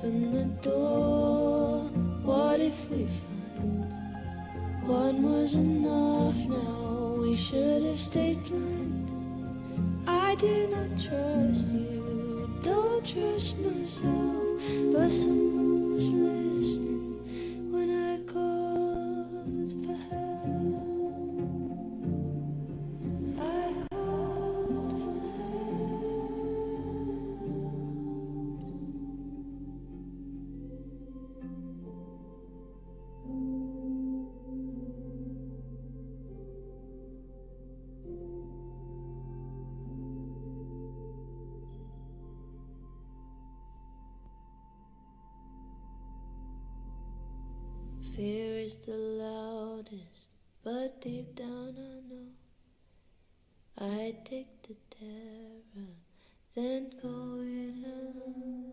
open the door. What if we find one was enough now? We should have stayed blind. I do not trust you, don't trust myself, but someone was listening when I called for help. I called for Fear is the loudest, but deep down I know I take the terror, then go it alone.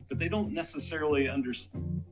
But they don't necessarily understand.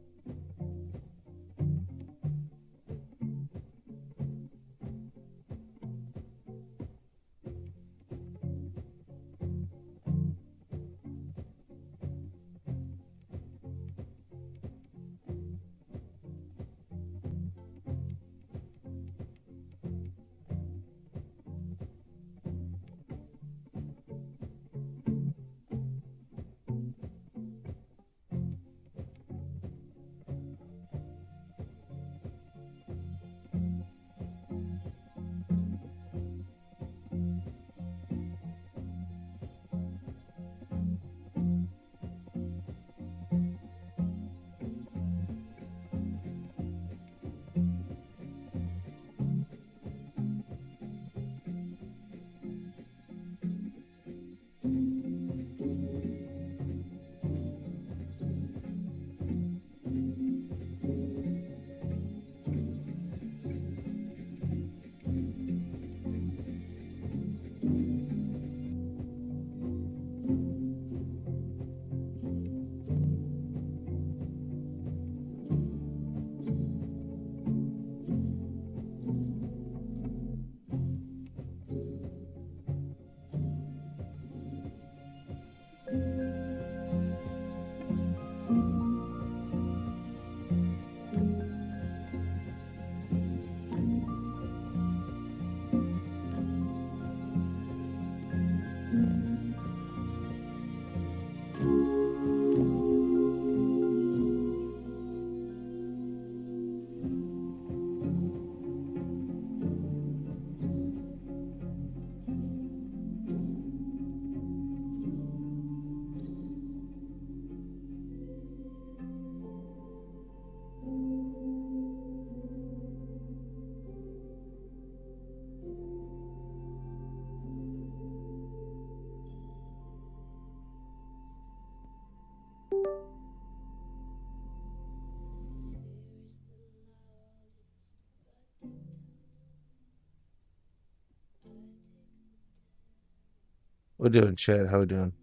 We're doing chat. How we doing?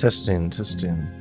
Testing. Testing.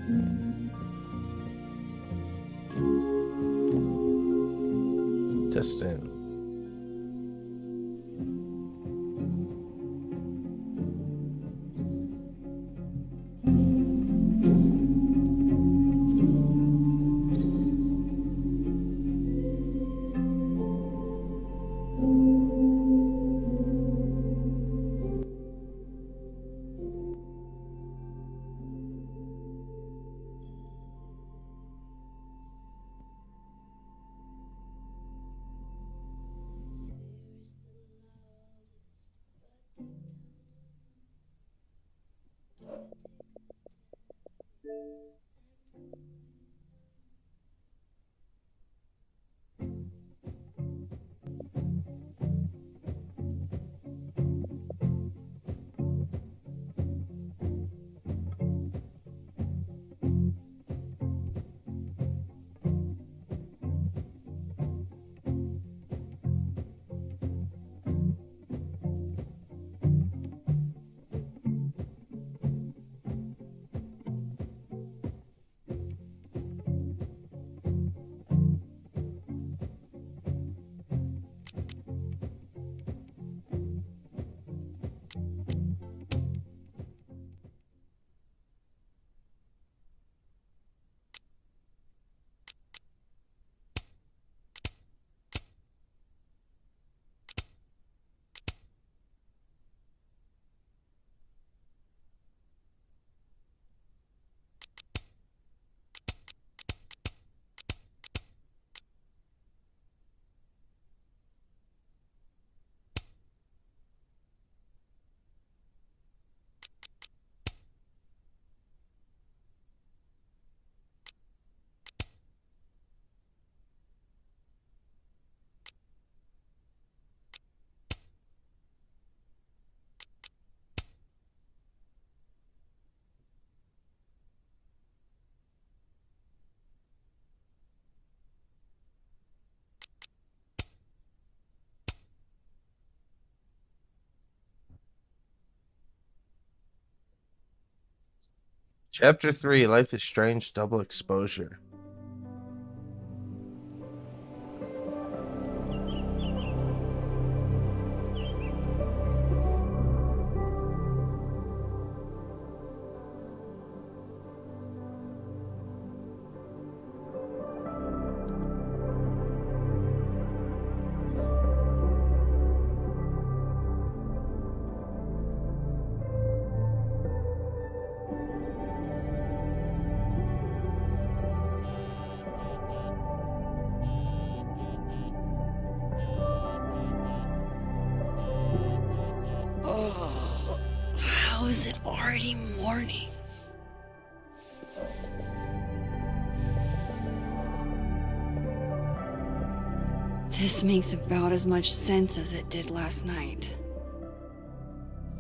Chapter 3, Life is Strange, Double Exposure. How is it already morning? This makes about as much sense as it did last night.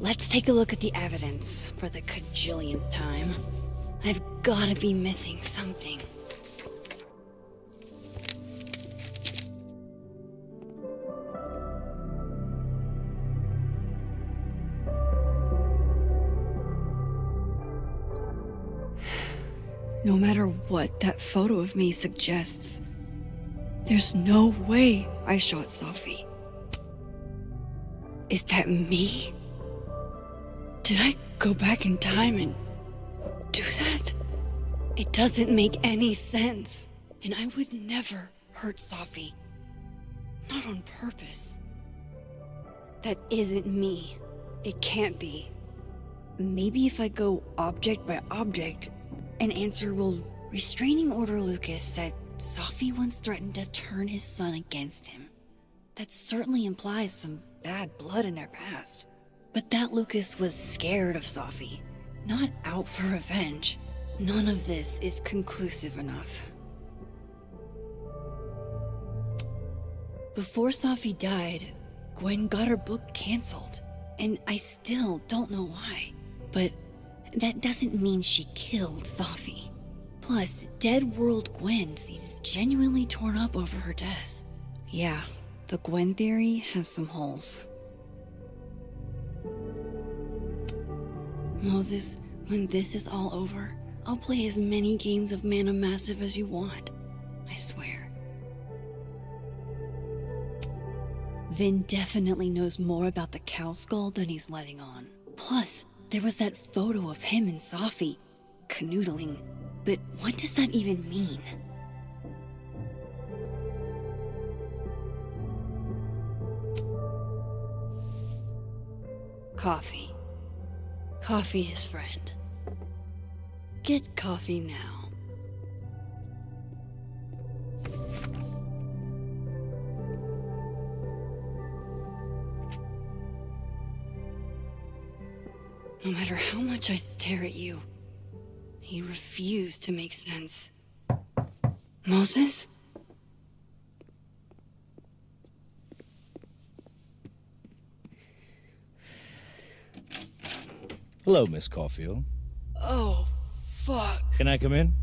Let's take a look at the evidence for the cajillionth time. I've gotta be missing something. No matter what that photo of me suggests, there's no way I shot Safi. Is that me? Did I go back in time and do that? It doesn't make any sense. And I would never hurt Safi. Not on purpose. That isn't me. It can't be. Maybe if I go object by object, an answer will... Restraining Order Lucas said Safi once threatened to turn his son against him. That certainly implies some bad blood in their past. But that Lucas was scared of Safi, not out for revenge. None of this is conclusive enough. Before Safi died, Gwen got her book canceled, and I still don't know why. But that doesn't mean she killed Safi. Plus, Dead World Gwen seems genuinely torn up over her death. Yeah, the Gwen theory has some holes. Moses, when this is all over, I'll play as many games of Mana Massive as you want. I swear. Vin definitely knows more about the cow skull than he's letting on. Plus, there was that photo of him and Safi canoodling. But what does that even mean? Coffee. Coffee his friend. Get coffee now. No matter how much I stare at you, he refused to make sense. Moses? Hello, Miss Caulfield. Oh, fuck. Can I come in?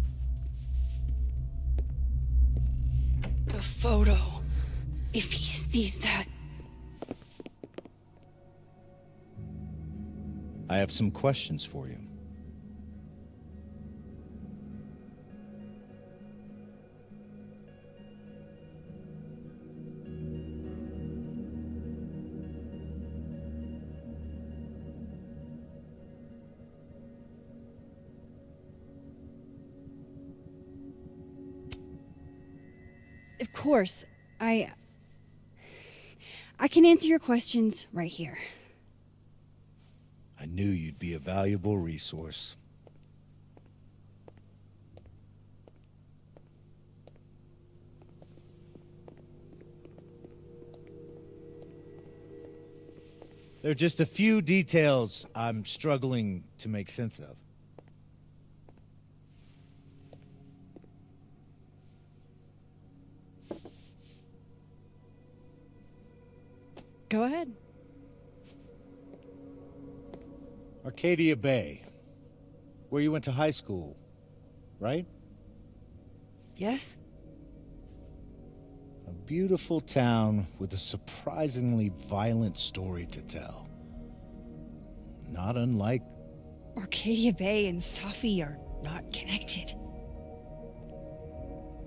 The photo. If he sees that... I have some questions for you. Of course, I can answer your questions right here. I knew you'd be a valuable resource. There are just a few details I'm struggling to make sense of. Go ahead. Arcadia Bay, where you went to high school, right? Yes? A beautiful town with a surprisingly violent story to tell. Not unlike... Arcadia Bay and Safi are not connected.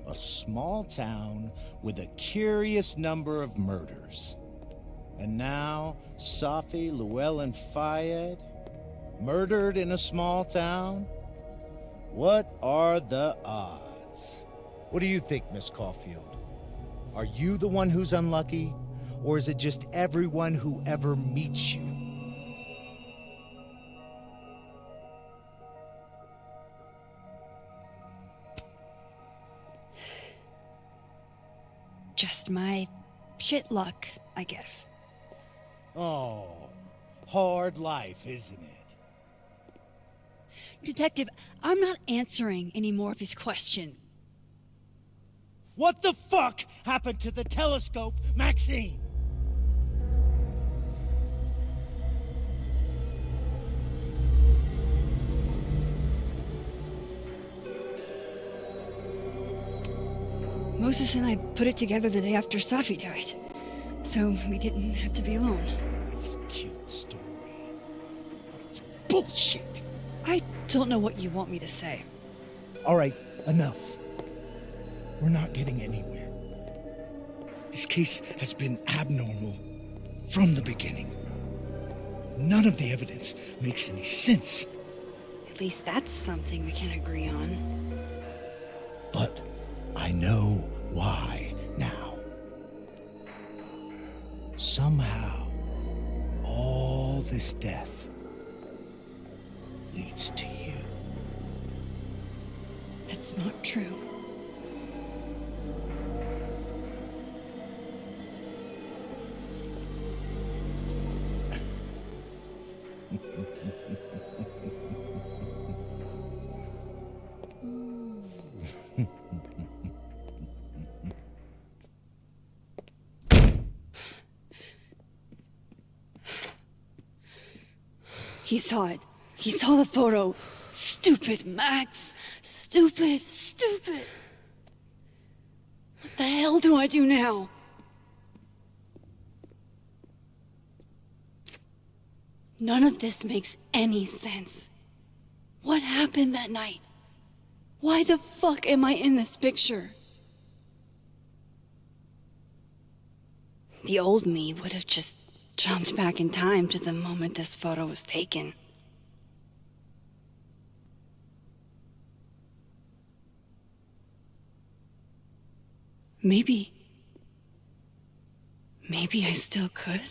A small town with a curious number of murders. And now, Safi, Llewellyn Fayed, murdered in a small town? What are the odds? What do you think, Miss Caulfield? Are you the one who's unlucky? Or is it just everyone who ever meets you? Just my shit luck, I guess. Oh, hard life, isn't it? Detective, I'm not answering any more of his questions. What the fuck happened to the telescope, Maxine? Moses and I put it together the day after Safi died, so we didn't have to be alone. It's a cute story, but it's bullshit. I don't know what you want me to say. All right, enough. We're not getting anywhere. This case has been abnormal from the beginning. None of the evidence makes any sense. At least that's something we can agree on. But I know why now. Somehow, all this death leads to you. That's not true. He saw it. He saw the photo. Stupid, Max. Stupid, stupid. What the hell do I do now? None of this makes any sense. What happened that night? Why the fuck am I in this picture? The old me would have just jumped back in time to the moment this photo was taken. Maybe I still could.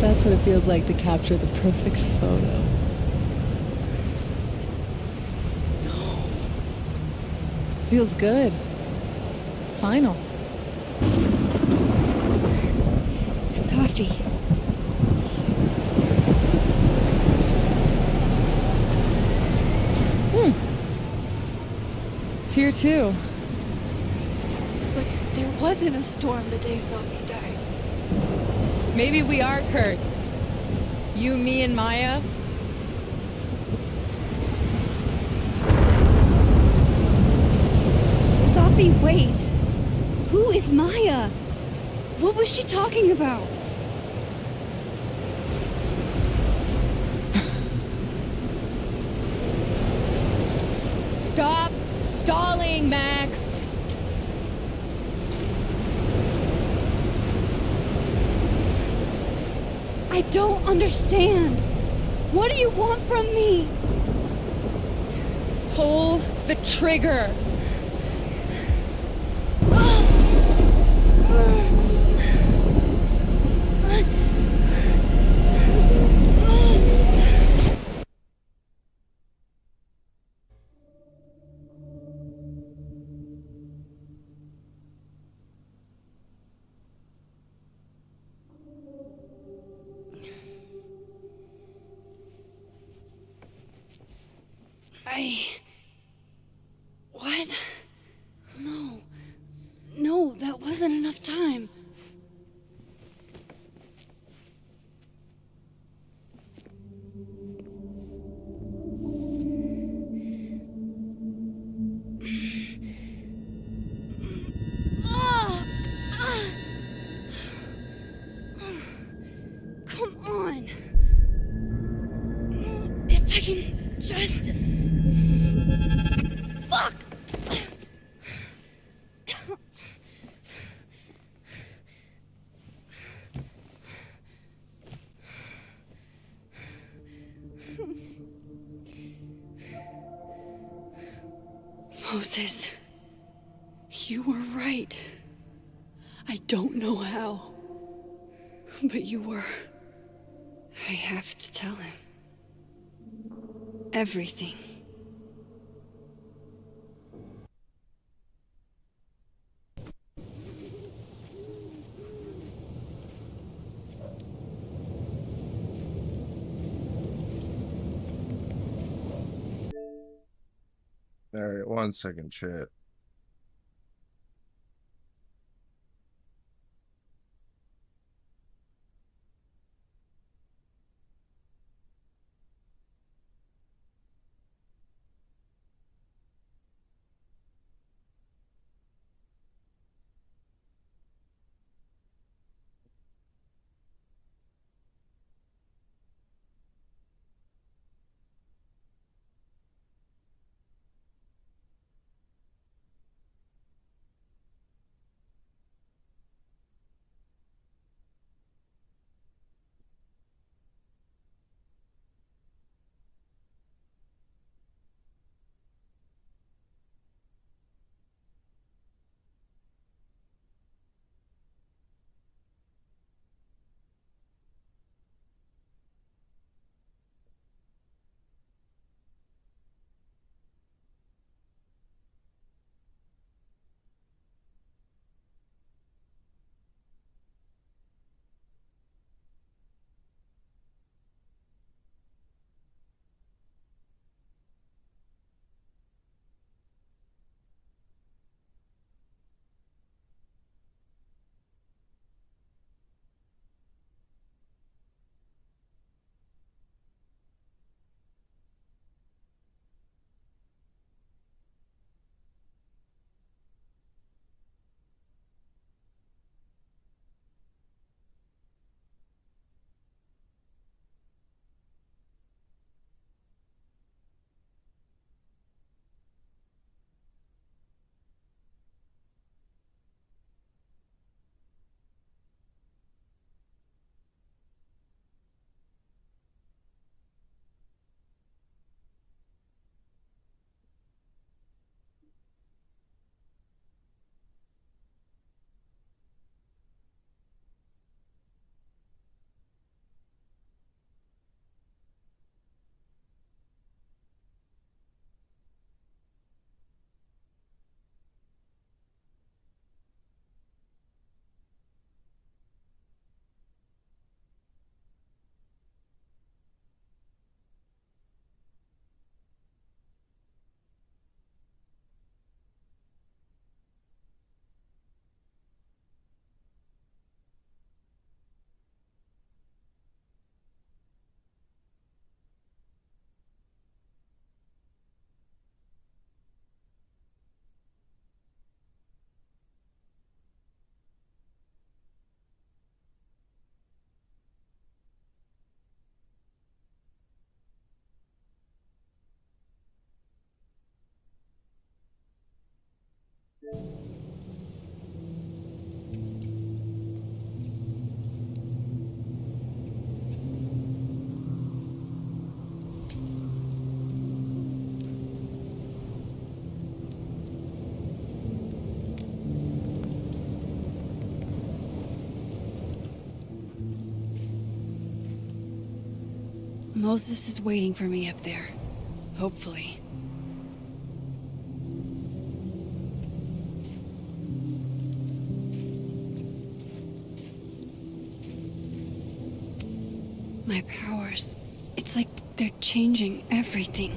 That's what it feels like to capture the perfect photo. No. Feels good. Final. Safi. It's here too. But there wasn't a storm the day Safi died. Maybe we are cursed. You, me, and Maya. Safi, wait. Who is Maya? What was she talking about? Stop stalling, Max. I don't understand. What do you want from me? Pull the trigger. time. Come on. If I can just... Fuck! Moses, you were right. I don't know how, but you were. I have to tell him. Everything. Alright, 1 second, chat. Moses is waiting for me up there. Hopefully. My powers. It's like they're changing everything.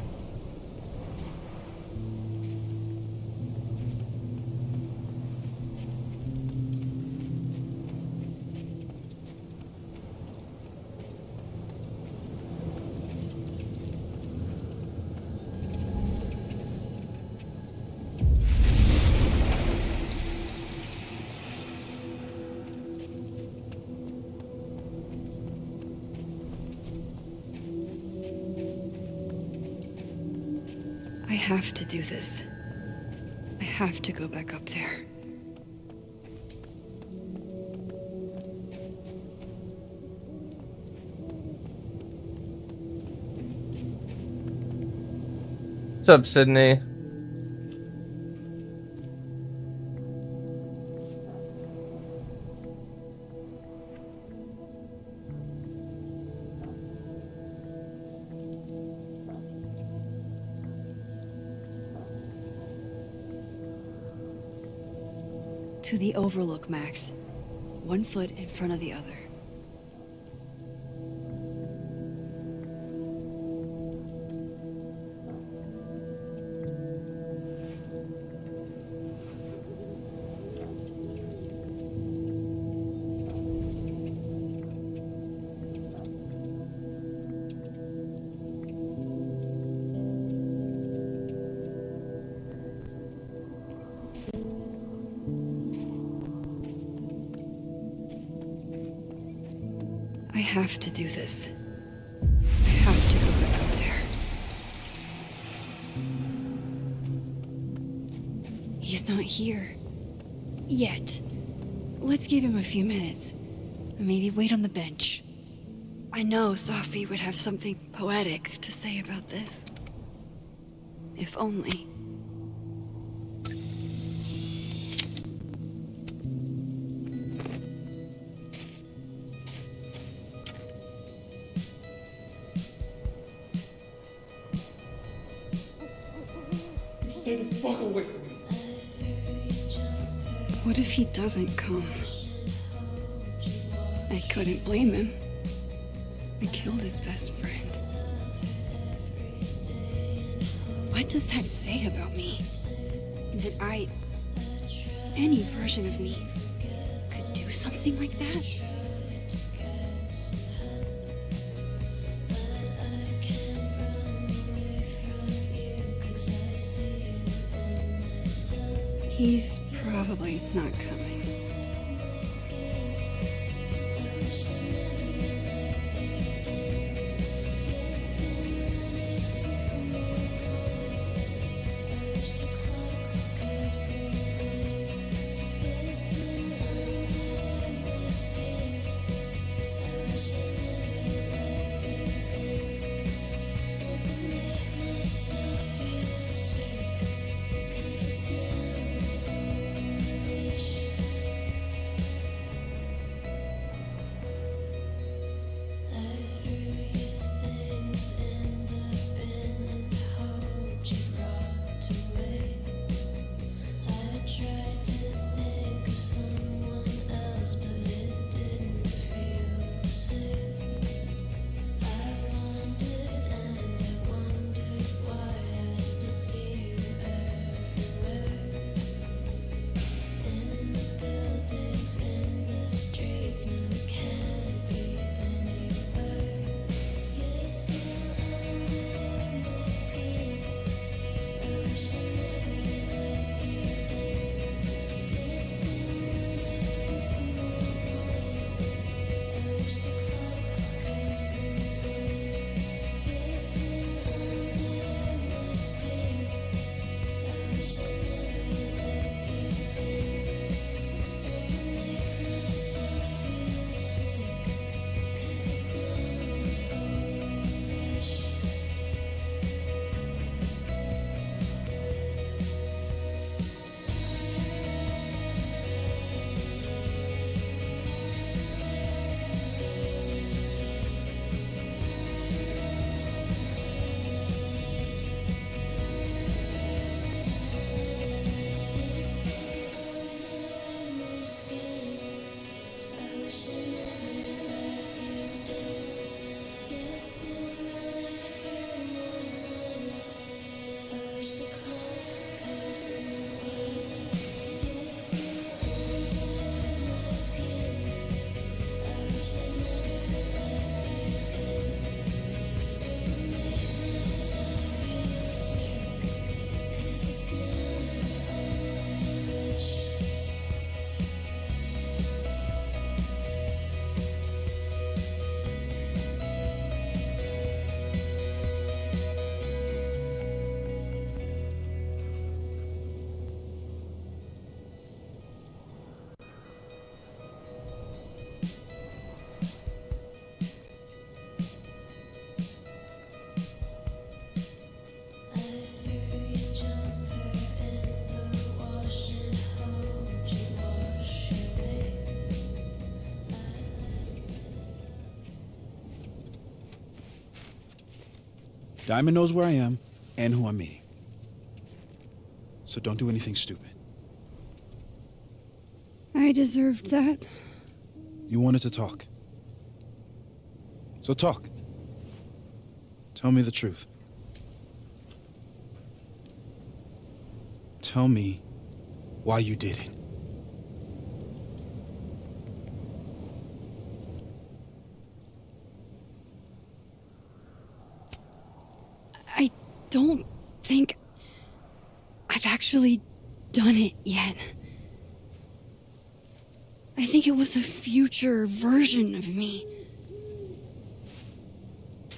I have to do this. I have to go back up there. What's up, Sydney? To the overlook, Max. 1 foot in front of the other. I have to do this. I have to go back up there. He's not here. Yet. Let's give him a few minutes. Maybe wait on the bench. I know Sophie would have something poetic to say about this. If only. Stay the fuck away from me. What if he doesn't come? I couldn't blame him. I killed his best friend. What does that say about me? That any version of me, could do something like that? He's probably not coming. Diamond knows where I am and who I'm meeting. So don't do anything stupid. I deserved that. You wanted to talk. So talk. Tell me the truth. Tell me why you did it. I don't think I've actually done it yet. I think it was a future version of me.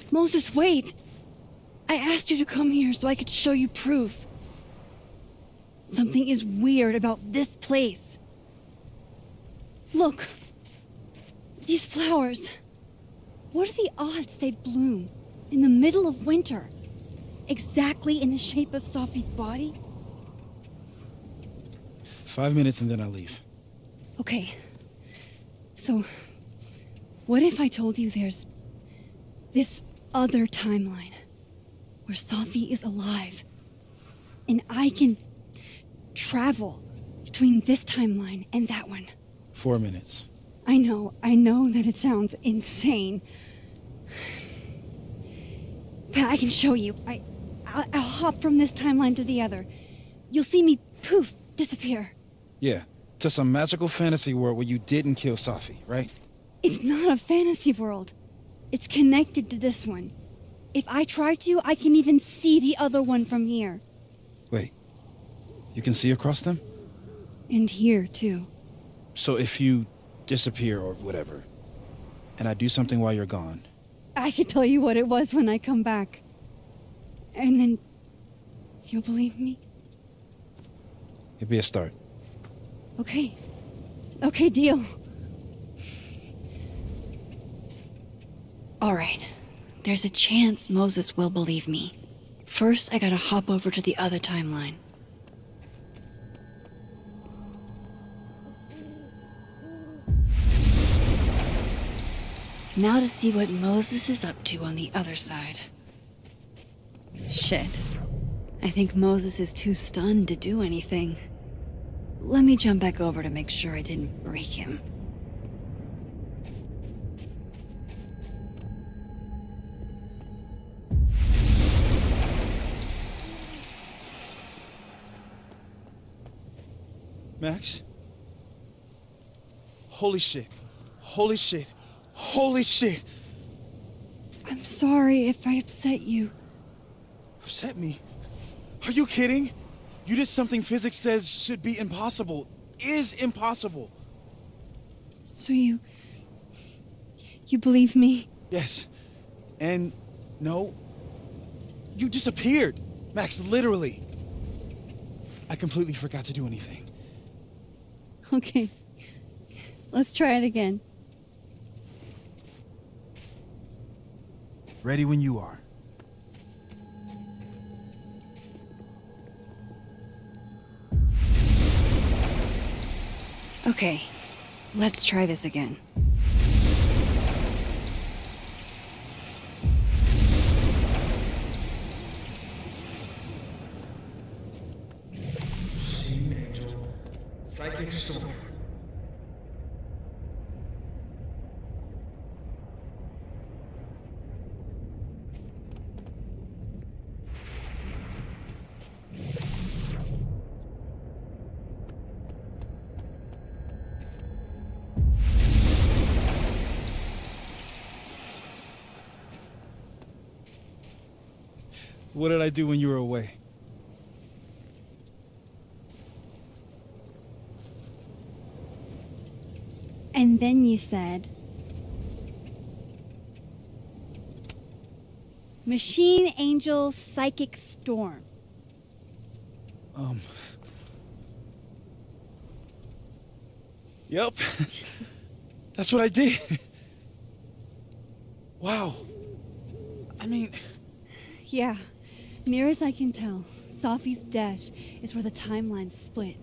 Moses, wait! I asked you to come here so I could show you proof. Something is weird about this place. Look. These flowers. What are the odds they'd bloom in the middle of winter? Exactly in the shape of Sophie's body? 5 minutes and then I'll leave. Okay. So, what if I told you there's this other timeline where Sophie is alive and I can travel between this timeline and that one? 4 minutes. I know that it sounds insane. But I can show you. I'll hop from this timeline to the other. You'll see me, poof, disappear. Yeah, to some magical fantasy world where you didn't kill Sophie, right? It's not a fantasy world. It's connected to this one. If I try to, I can even see the other one from here. Wait, you can see across them? And here, too. So if you disappear or whatever, and I do something while you're gone... I can tell you what it was when I come back. And then... you'll believe me? It'd be a start. Okay. Okay, deal. Alright. There's a chance Moses will believe me. First, I gotta hop over to the other timeline. Now to see what Moses is up to on the other side. Shit. I think Moses is too stunned to do anything. Let me jump back over to make sure I didn't break him. Max? Holy shit. Holy shit. Holy shit! I'm sorry if I upset you. Upset me? Are you kidding? You did something physics says should be impossible. Is impossible. So you believe me? Yes. And no. You disappeared. Max, literally. I completely forgot to do anything. Okay. Let's try it again. Ready when you are. Okay. Let's try this again. Machine Angel, Psychic Storm. What did I do when you were away? And then you said... Machine Angel Psychic Storm. Yep. That's what I did. Wow. I mean... Yeah. Near as I can tell, Sophie's death is where the timelines split.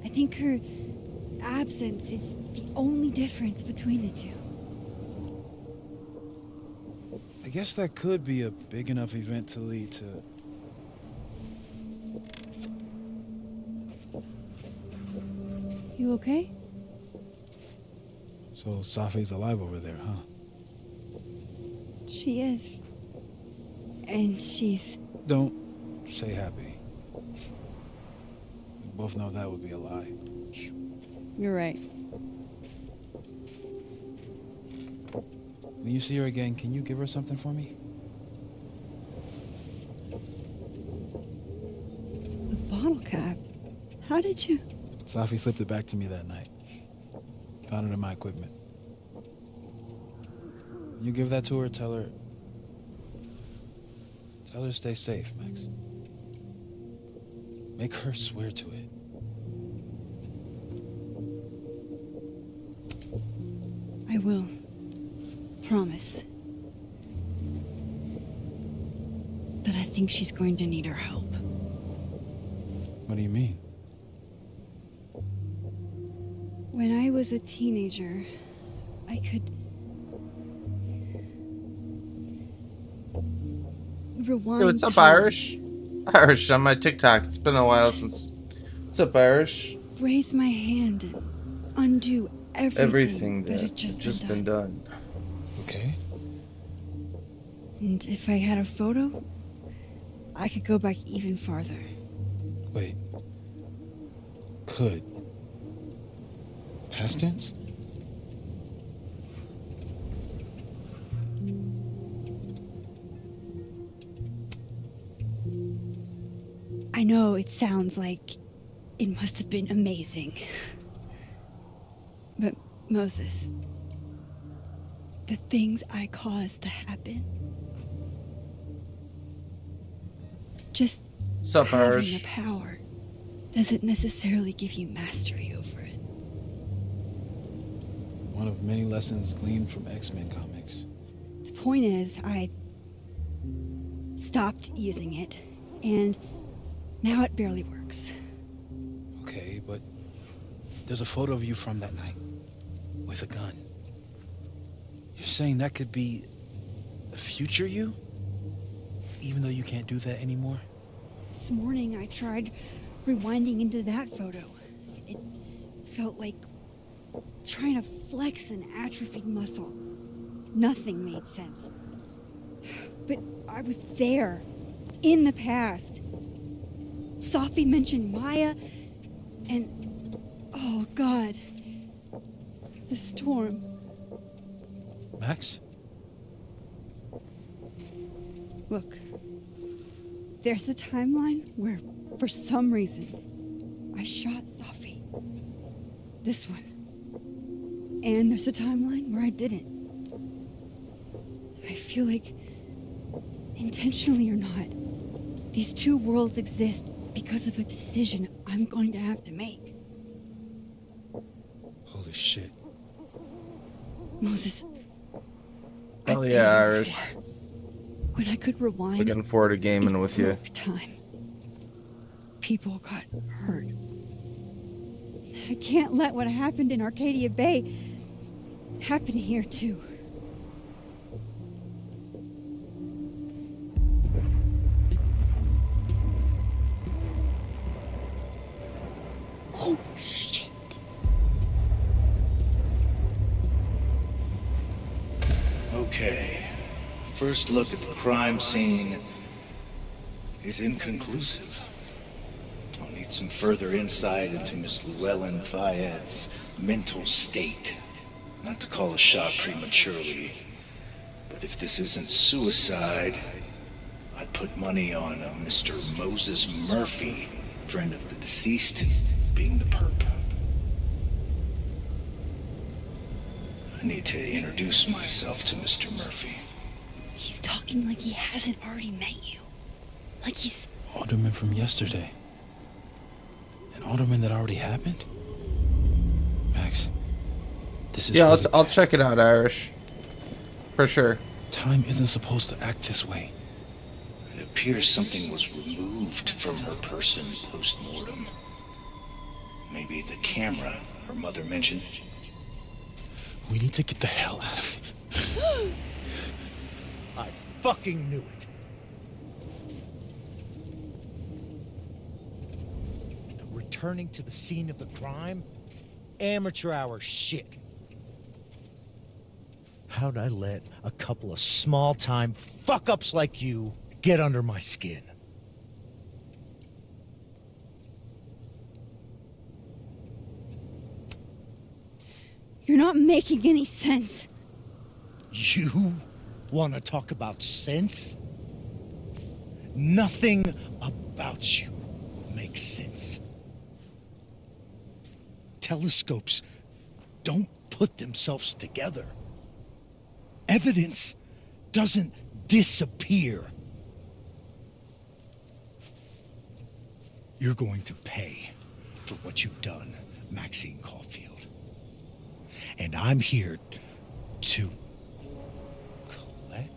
I think her absence is the only difference between the two. I guess that could be a big enough event to lead to... You okay? So Safi's alive over there, huh? She is. And she's... Don't say happy. We both know that would be a lie. You're right. When you see her again, can you give her something for me? The bottle cap? How did you... Safi slipped it back to me that night. Found it in my equipment. When you give that to her, tell her to stay safe, Max. Make her swear to it. I will. Promise. But I think she's going to need our help. What do you mean? When I was a teenager, I could rewind. Hey, what's up, time, Irish? Irish on my TikTok. It's been a while since. What's up, Irish? raise my hand and undo everything that had just been done. Okay. And if I had a photo, I could go back even farther. Wait. Could. Past tense? I know it sounds like it must have been amazing. But Moses, the things I caused to happen, just What's up, having Irish? the power doesn't necessarily give you mastery over it. One of many lessons gleaned from X-Men comics. The point is, I stopped using it, and now it barely works. Okay, but there's a photo of you from that night with a gun. You're saying that could be a future you? Even though you can't do that anymore? This morning I tried rewinding into that photo. It felt like trying to flex an atrophied muscle. Nothing made sense. But I was there, in the past. Safi mentioned Maya, and oh God, the storm. Max? Look, there's a timeline where, for some reason, I shot Safi. This one. And there's a timeline where I didn't. I feel like, intentionally or not, these two worlds exist because of a decision I'm going to have to make. Holy shit. Moses. Hell I've been yeah, there Irish. before. When I could rewind. Looking forward to gaming it with you. broke time. People got hurt. I can't let what happened in Arcadia Bay happen here too. Oh shit. Okay. First look at the crime scene is inconclusive. I'll need some further insight into Miss Llewellyn Fayette's mental state. Not to call a shot prematurely, but if this isn't suicide, I'd put money on a Mr. Moses Murphy, friend of the deceased, being the perp. I need to introduce myself to Mr. Murphy. He's talking like he hasn't already met you. Like he's... Alderman from yesterday. An alderman that already happened? Max, this is... Yeah, really I'll bad. check it out, Irish. For sure. Time isn't supposed to act this way. It appears something was removed from her person post-mortem. Maybe the camera her mother mentioned. We need to get the hell out of here. I fucking knew it. The returning to the scene of the crime? Amateur hour shit. How'd I let a couple of small-time fuck-ups like you get under my skin? You're not making any sense. You want to talk about sense? Nothing about you makes sense. Telescopes don't put themselves together. Evidence doesn't disappear. You're going to pay for what you've done, Maxine Caulfield. And I'm here to collect.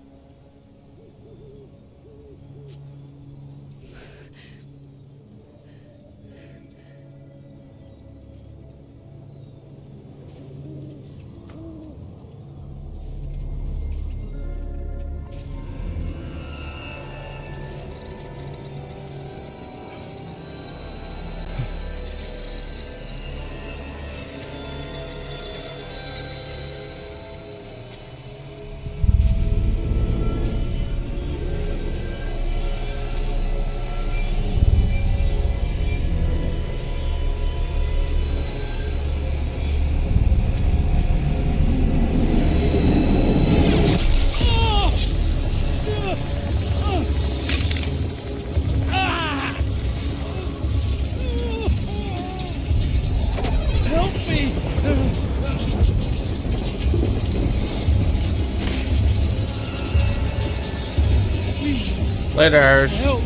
Later, Hirsch. Help!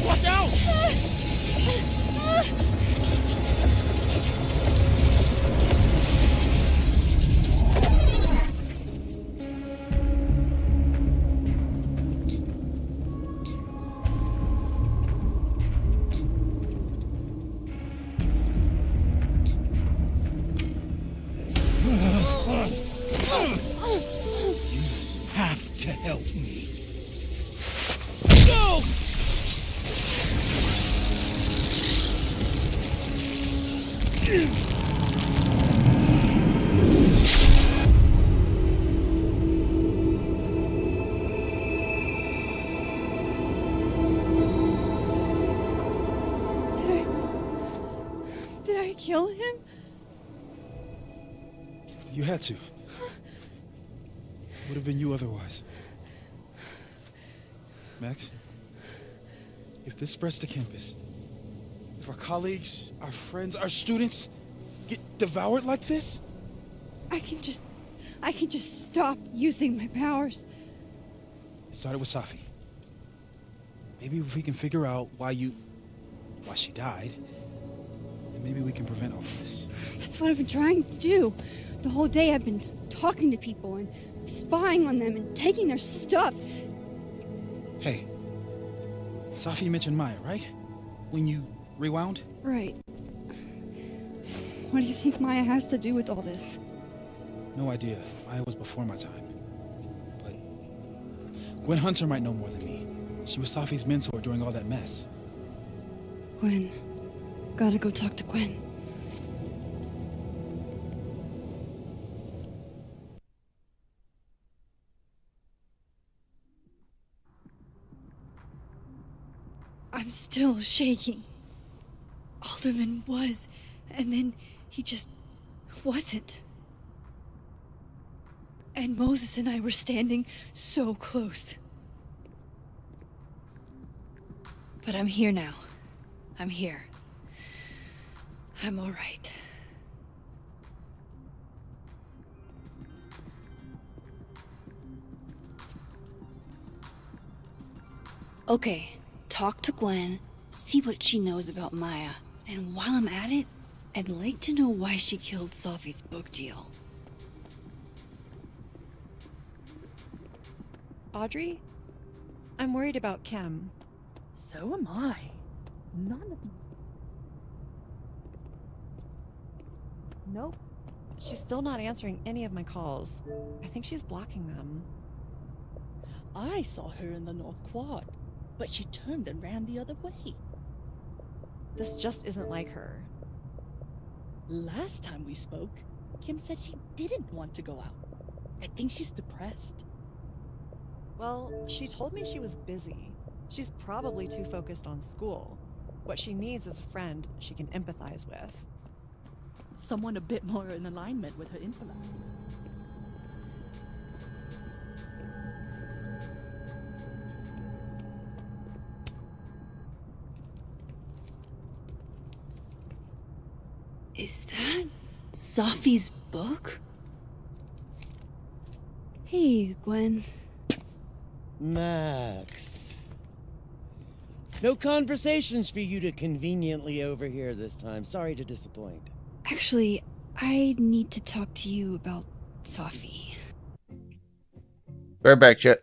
Watch out! Have to help me. Go! Did I kill him? You had to. Would have been you otherwise. Max, if this spreads to campus, if our colleagues, our friends, our students get devoured like this, I can just stop using my powers. it started with Safi. Maybe if we can figure out why she died, then maybe we can prevent all of this. That's what I've been trying to do. The whole day I've been talking to people and spying on them and taking their stuff. Hey, Safi mentioned Maya, right? When you rewound? Right. What do you think Maya has to do with all this? No idea. Maya was before my time. But Gwen Hunter might know more than me. She was Safi's mentor during all that mess. Gwen. Gotta go talk to Gwen. I'm still shaking. Alderman was, and then he just wasn't. And Moses and I were standing so close. But I'm here now. I'm here. I'm all right. Okay. Talk to Gwen, see what she knows about Maya, and while I'm at it, I'd like to know why she killed Safi's book deal. Audrey? I'm worried about Chem. So am I. None of... Nope. She's still not answering any of my calls. I think she's blocking them. I saw her in the North Quad, but she turned and ran the other way. This just isn't like her. Last time we spoke, Kim said she didn't want to go out. I think she's depressed. Well, she told me she was busy. She's probably too focused on school. What she needs is a friend she can empathize with. Someone a bit more in alignment with her intellect. Is that Sophie's book? Hey, Gwen. Max. No conversations for you to conveniently overhear this time. Sorry to disappoint. Actually, I need to talk to you about Sophie. Right back, chat.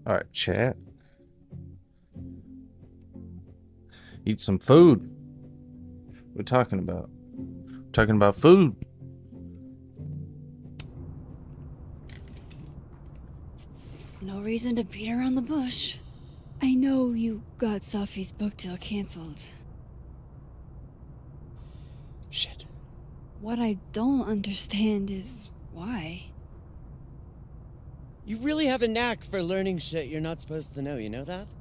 All right, chat. Eat some food. We're talking about. Talking about food. No reason to beat around the bush. I know you got Sophie's book deal canceled. Shit. What I don't understand is why. You really have a knack for learning shit you're not supposed to know, you know that?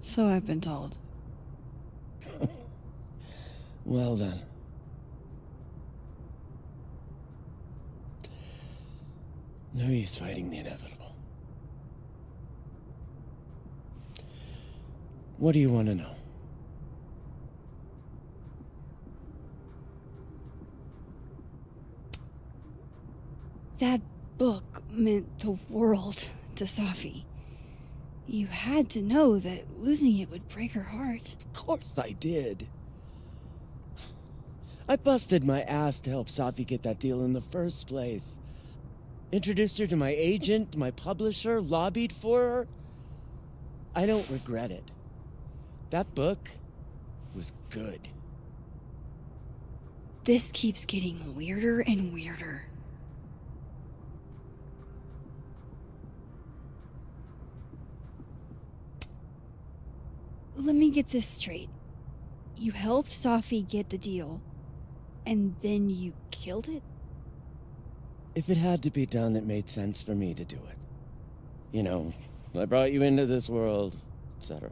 So I've been told. Well then. No use fighting the inevitable. What do you want to know? That book meant the world to Sophie. You had to know that losing it would break her heart. Of course I did. I busted my ass to help Sophie get that deal in the first place. Introduced her to my agent, my publisher, lobbied for her. I don't regret it. That book was good. This keeps getting weirder and weirder. Let me get this straight. You helped Sophie get the deal, and then you killed it? If it had to be done, it made sense for me to do it. You know, I brought you into this world, etc.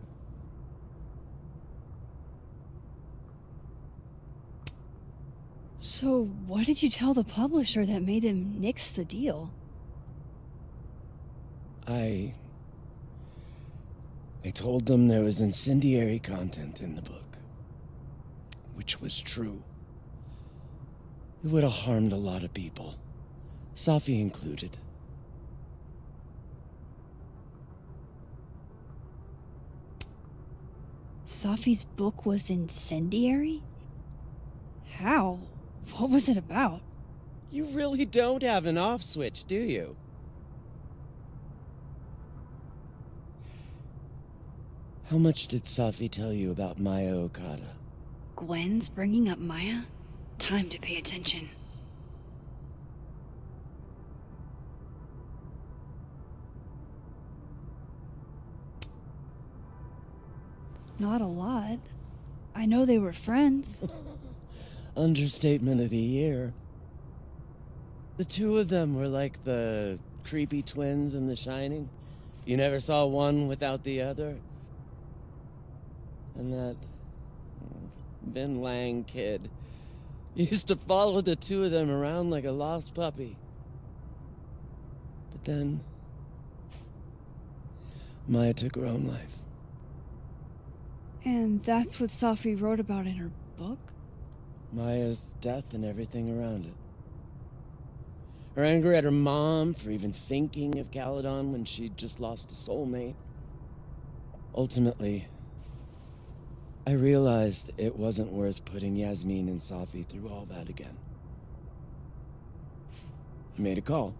So what did you tell the publisher that made them nix the deal? I told them there was incendiary content in the book, which was true. It would have harmed a lot of people, Sophie included. Sophie's book was incendiary? How? What was it about? You really don't have an off switch, do you? How much did Sophie tell you about Maya Okada? Gwen's bringing up Maya? Time to pay attention. Not a lot. I know they were friends. Understatement of the year. The two of them were like the creepy twins in The Shining. You never saw one without the other. And that Vin Lang kid used to follow the two of them around like a lost puppy. But then Maya took her own life. And that's what Safi wrote about in her book? Maya's death and everything around it. Her anger at her mom for even thinking of Caledon when she'd just lost a soulmate. Ultimately, I realized it wasn't worth putting Yasmin and Safi through all that again. I made a call.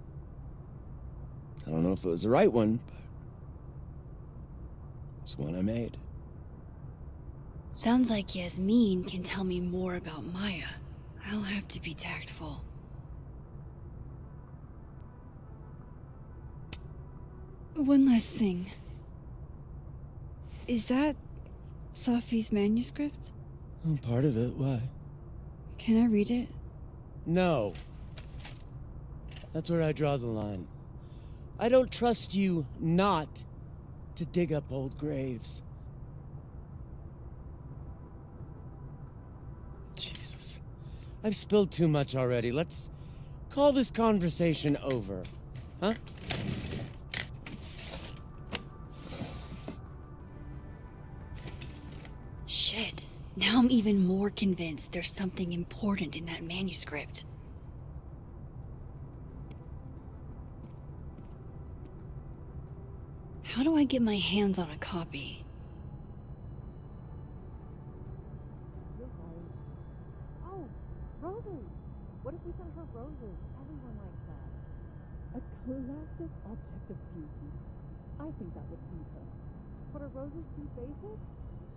I don't know if it was the right one, but it's one I made. Sounds like Yasmin can tell me more about Maya. I'll have to be tactful. One last thing. Is that Safi's manuscript? Oh, part of it, why? Can I read it? No. That's where I draw the line. I don't trust you not to dig up old graves. Jesus. I've spilled too much already. Let's call this conversation over. Huh? Shit. Now I'm even more convinced there's something important in that manuscript. How do I get my hands on a copy? Oh, roses! What if we sent her roses? Everyone likes that. A classic object of beauty. I think that would please her. But are roses too basic?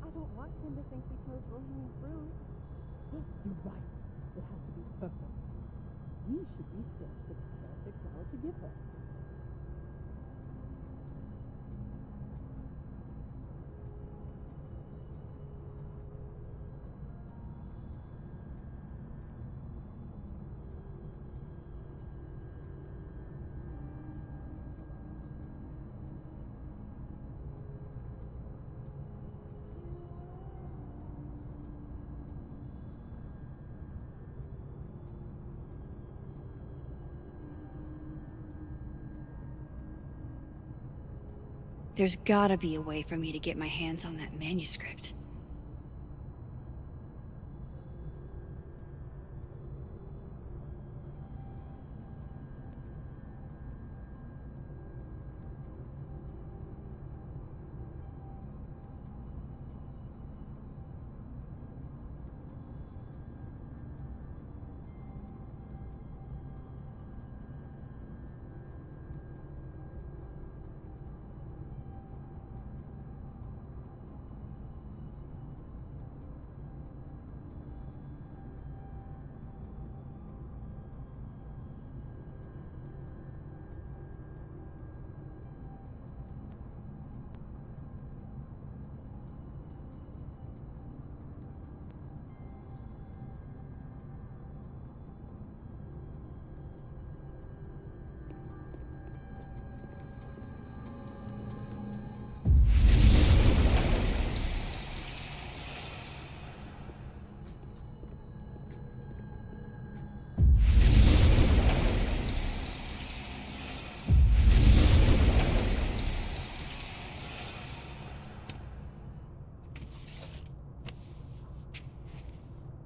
I don't want Kim to think we chose low-hanging fruit. You're right. It has to be perfect. We should research the perfect flower to give her. There's gotta be a way for me to get my hands on that manuscript.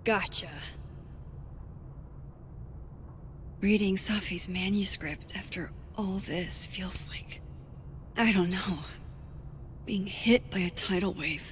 Gotcha. Reading Safi's manuscript after all this feels like, I don't know, being hit by a tidal wave.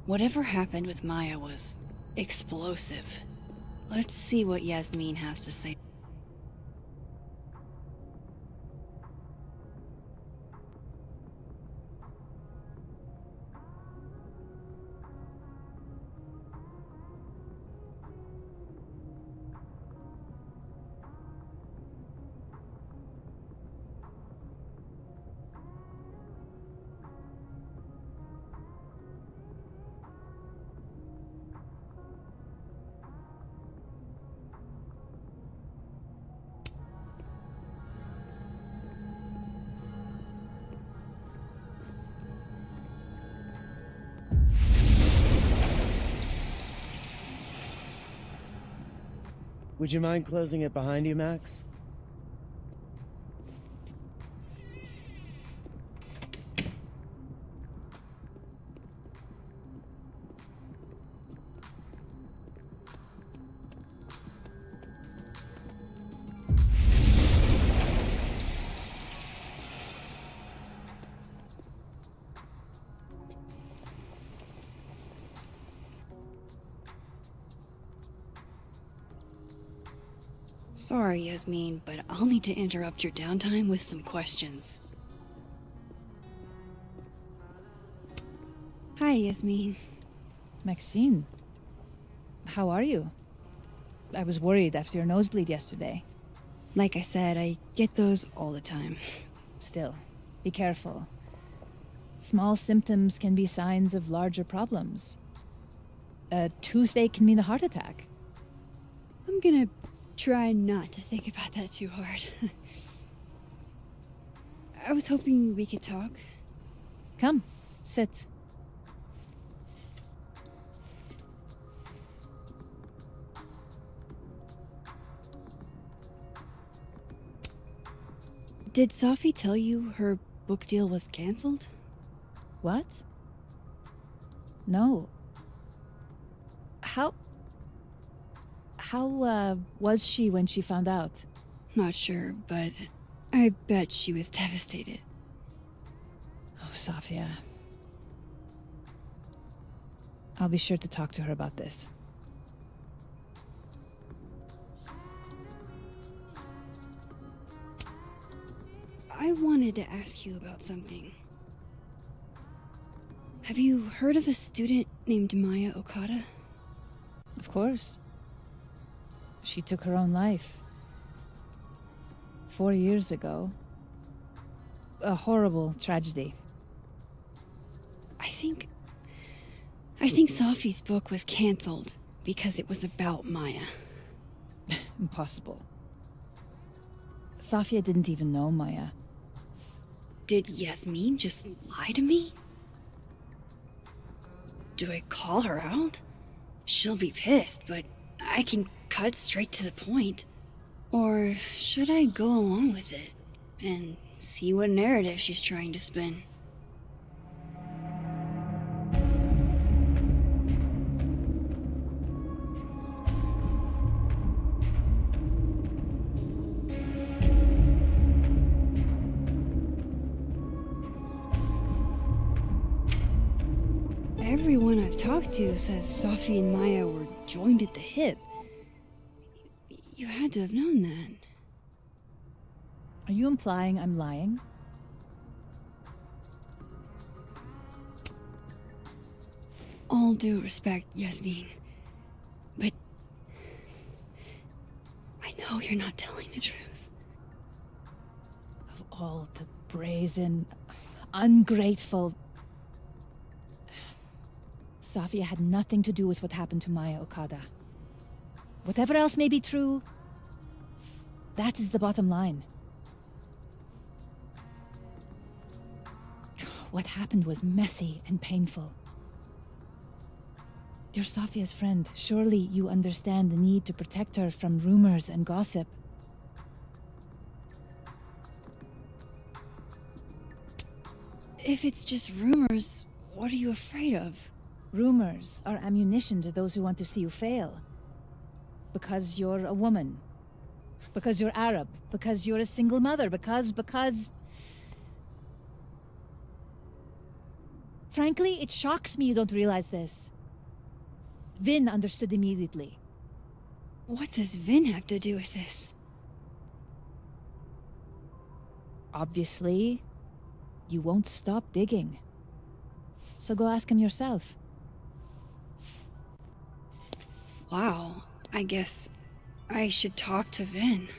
Whatever happened with Maya was explosive. Let's see what Yasmin has to say. Would you mind closing it behind you, Max? Sorry, Yasmin, but I'll need to interrupt your downtime with some questions. Hi, Yasmin. Maxine, how are you? I was worried after your nosebleed yesterday. Like I said, I get those all the time. Still, be careful. Small symptoms can be signs of larger problems. A toothache can mean a heart attack. I'm gonna try not to think about that too hard. I was hoping we could talk. Come, sit. Did Sophie tell you her book deal was canceled? What? No. How was she when she found out? Not sure, but I bet she was devastated. Oh, Sophia. I'll be sure to talk to her about this. I wanted to ask you about something. Have you heard of a student named Maya Okada? Of course. She took her own life. 4 years ago. A horrible tragedy. I think Sophie's book was canceled because it was about Maya. Impossible. Sophia didn't even know Maya. Did Yasmin just lie to me? Do I call her out? She'll be pissed, but I can cut straight to the point. Or should I go along with it and see what narrative she's trying to spin? Everyone I've talked to says Sophie and Maya were joined at the hip. You had to have known that. Are you implying I'm lying? All due respect, Yasmin, but I know you're not telling the truth. Of all the brazen, ungrateful... Sophia had nothing to do with what happened to Maya Okada. Whatever else may be true, that is the bottom line. What happened was messy and painful. You're Sophia's friend. Surely you understand the need to protect her from rumors and gossip. If it's just rumors, what are you afraid of? Rumors are ammunition to those who want to see you fail. Because you're a woman. Because you're Arab. Because you're a single mother. Because... Frankly, it shocks me you don't realize this. Vin understood immediately. What does Vin have to do with this? Obviously, you won't stop digging. So go ask him yourself. Wow, I guess I should talk to Vin.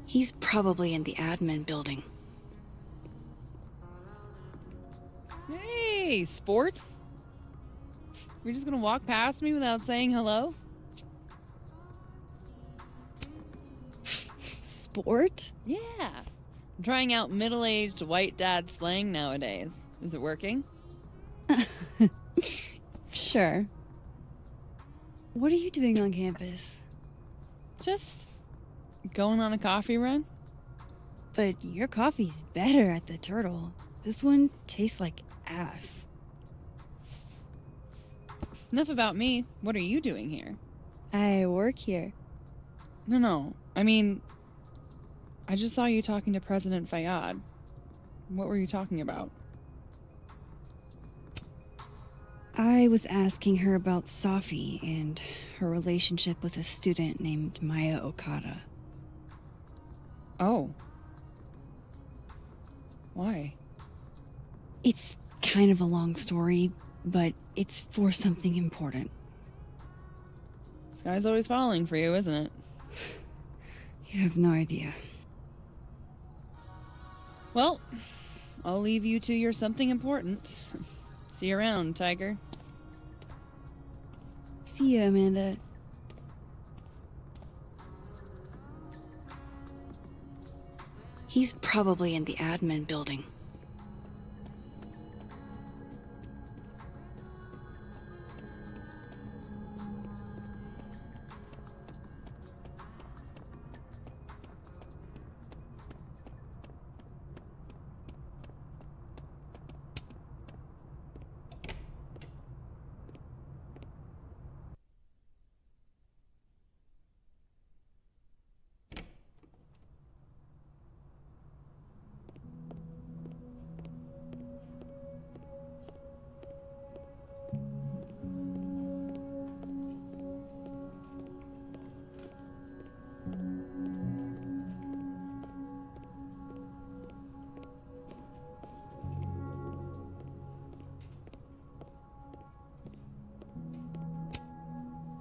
He's probably in the admin building. Hey, sport. You're just gonna walk past me without saying hello? Sport? Yeah. I'm trying out middle-aged white dad slang nowadays. Is it working? Sure. What are you doing on campus? Just going on a coffee run? But your coffee's better at the Turtle. This one tastes like ass. Enough about me. What are you doing here? I work here. No. I mean, I just saw you talking to President Fayyad. What were you talking about? I was asking her about Safi and her relationship with a student named Maya Okada. Oh. Why? It's kind of a long story, but it's for something important. This guy's always falling for you, isn't it? You have no idea. Well, I'll leave you to your something important. See you around, Tiger. See you, Amanda. He's probably in the admin building.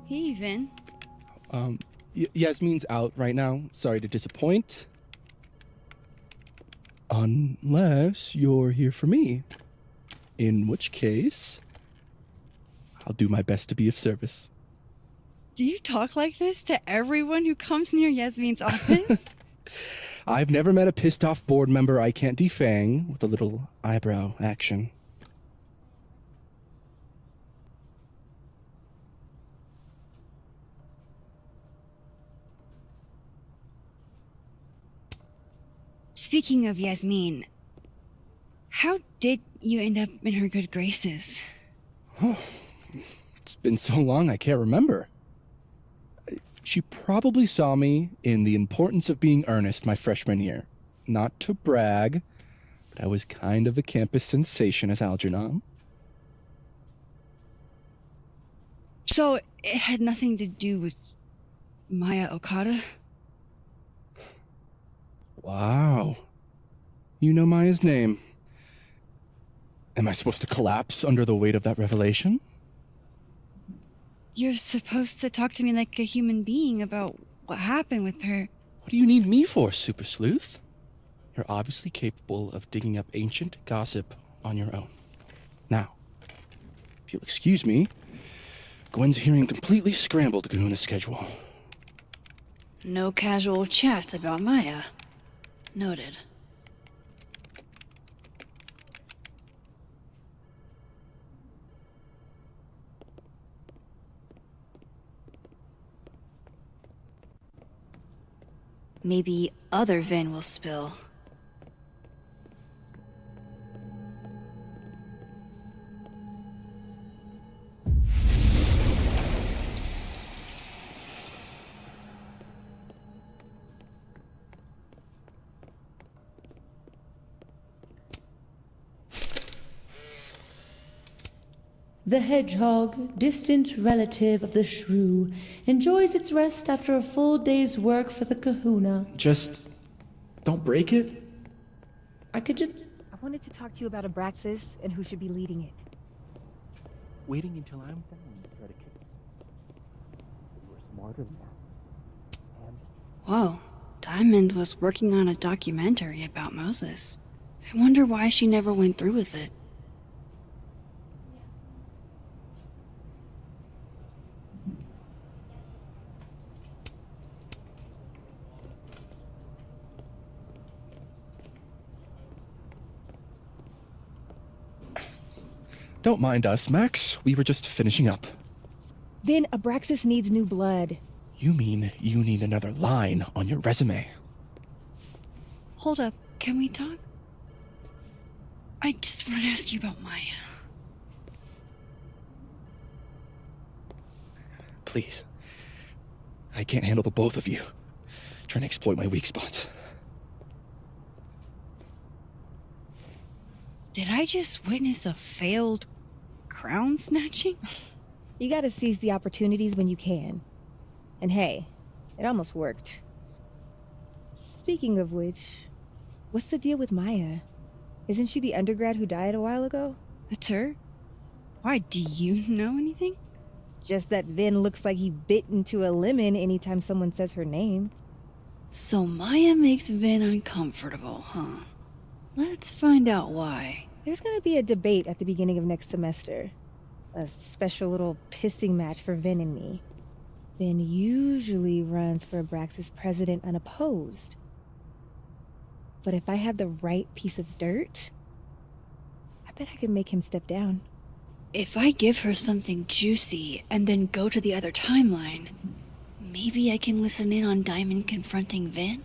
Hey, Vin. Yasmin's out right now. Sorry to disappoint. Unless you're here for me. In which case, I'll do my best to be of service. Do you talk like this to everyone who comes near Yasmin's office? I've never met a pissed off board member I can't defang with a little eyebrow action. Speaking of Yasmin, how did you end up in her good graces? It's been so long I can't remember. She probably saw me in The Importance of Being Earnest my freshman year. Not to brag, but I was kind of a campus sensation as Algernon. So it had nothing to do with Maya Okada? Wow. You know Maya's name. Am I supposed to collapse under the weight of that revelation? You're supposed to talk to me like a human being about what happened with her. What do you need me for, Super Sleuth? You're obviously capable of digging up ancient gossip on your own. Now, if you'll excuse me, Gwen's hearing a completely scrambled Kahuna schedule. No casual chats about Maya. Noted. Maybe other Vin will spill. The hedgehog, distant relative of the shrew, enjoys its rest after a full day's work for the kahuna. Just don't break it. I wanted to talk to you about Abraxas and who should be leading it. Waiting until I'm done to try to kick it. You were smarter than that. Whoa, Diamond was working on a documentary about Moses. I wonder why she never went through with it. Don't mind us, Max. We were just finishing up. Vin, Abraxas needs new blood. You mean you need another line on your resume? Hold up, can we talk? I just want to ask you about Maya. Please. I can't handle the both of you trying to exploit my weak spots. Did I just witness a failed crown snatching? You gotta seize the opportunities when you can. And hey, it almost worked. Speaking of which, what's the deal with Maya? Isn't she the undergrad who died a while ago? That's her? Why, do you know anything? Just that Vin looks like he bit into a lemon anytime someone says her name. So Maya makes Vin uncomfortable, huh? Let's find out why. There's gonna be a debate at the beginning of next semester. A special little pissing match for Vin and me. Vin usually runs for Abraxas president unopposed. But if I had the right piece of dirt, I bet I could make him step down. If I give her something juicy and then go to the other timeline, maybe I can listen in on Diamond confronting Vin?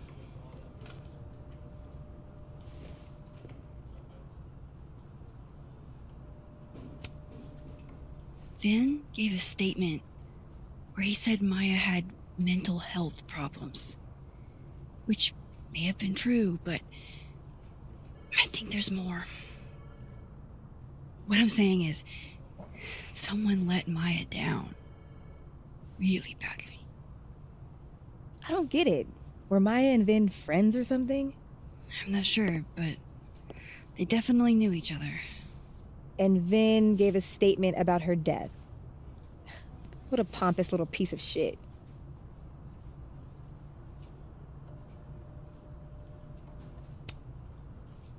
Vin gave a statement where he said Maya had mental health problems. Which may have been true, but I think there's more. What I'm saying is, someone let Maya down. Really badly. I don't get it. Were Maya and Vin friends or something? I'm not sure, but they definitely knew each other. And Vin gave a statement about her death. What a pompous little piece of shit.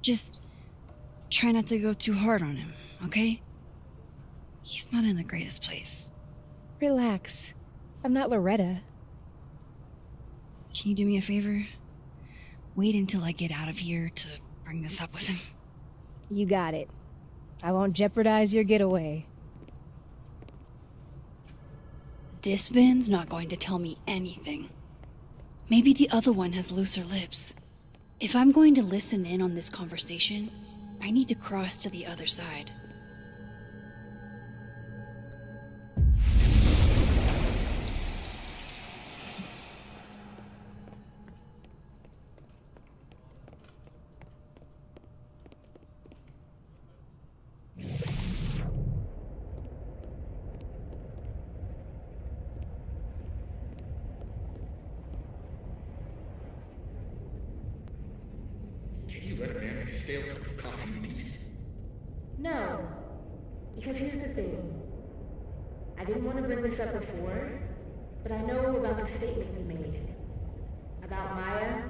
Just try not to go too hard on him, okay? He's not in the greatest place. Relax. I'm not Loretta. Can you do me a favor? Wait until I get out of here to bring this up with him. You got it. I won't jeopardize your getaway. This Vin's not going to tell me anything. Maybe the other one has looser lips. If I'm going to listen in on this conversation, I need to cross to the other side. Stay a cup of coffee in peace? No. Because here's the thing. I didn't want to bring this up before, but I know about the statement we made. About Maya.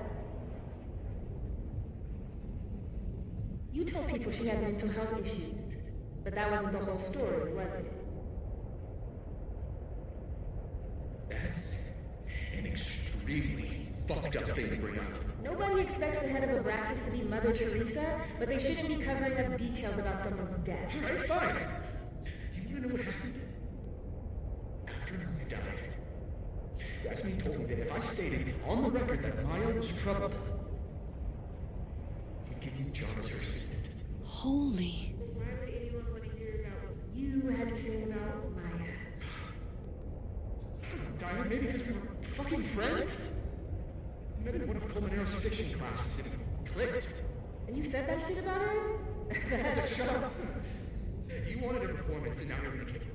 You told people she had mental health issues, but that wasn't the whole story, was it? That's an extremely fucked up thing to bring up. Nobody expects the head of Abraxas to be Mother Teresa, but they shouldn't be covering up details about someone's death. Alright, fine. You know what happened? After Maya died, Yasmin told me that if I stated on the record that Maya was troubled, he'd give you the job as her assistant. Holy. Why would anyone want to hear about what you had to say about Maya? I don't know, Diamond, maybe because we were fucking friends? I met in one of Colmenare's fiction classes and it clicked. And you said that shit about her? Shut up! You wanted a performance and now you're gonna kick her.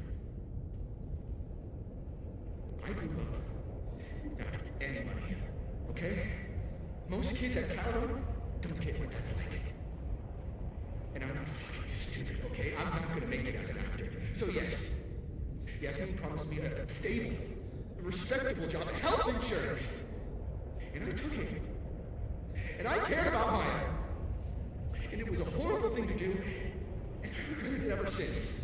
I grew up without any money, okay? Most kids at Talon don't get what that's like. And I'm not fucking stupid, okay? I'm not gonna make it as an actor. So yes, Yasmin promised me a stable, a respectable job, health insurance. And I took it. And I cared about Maya. And it was a horrible thing to do, and I've regretted it ever since.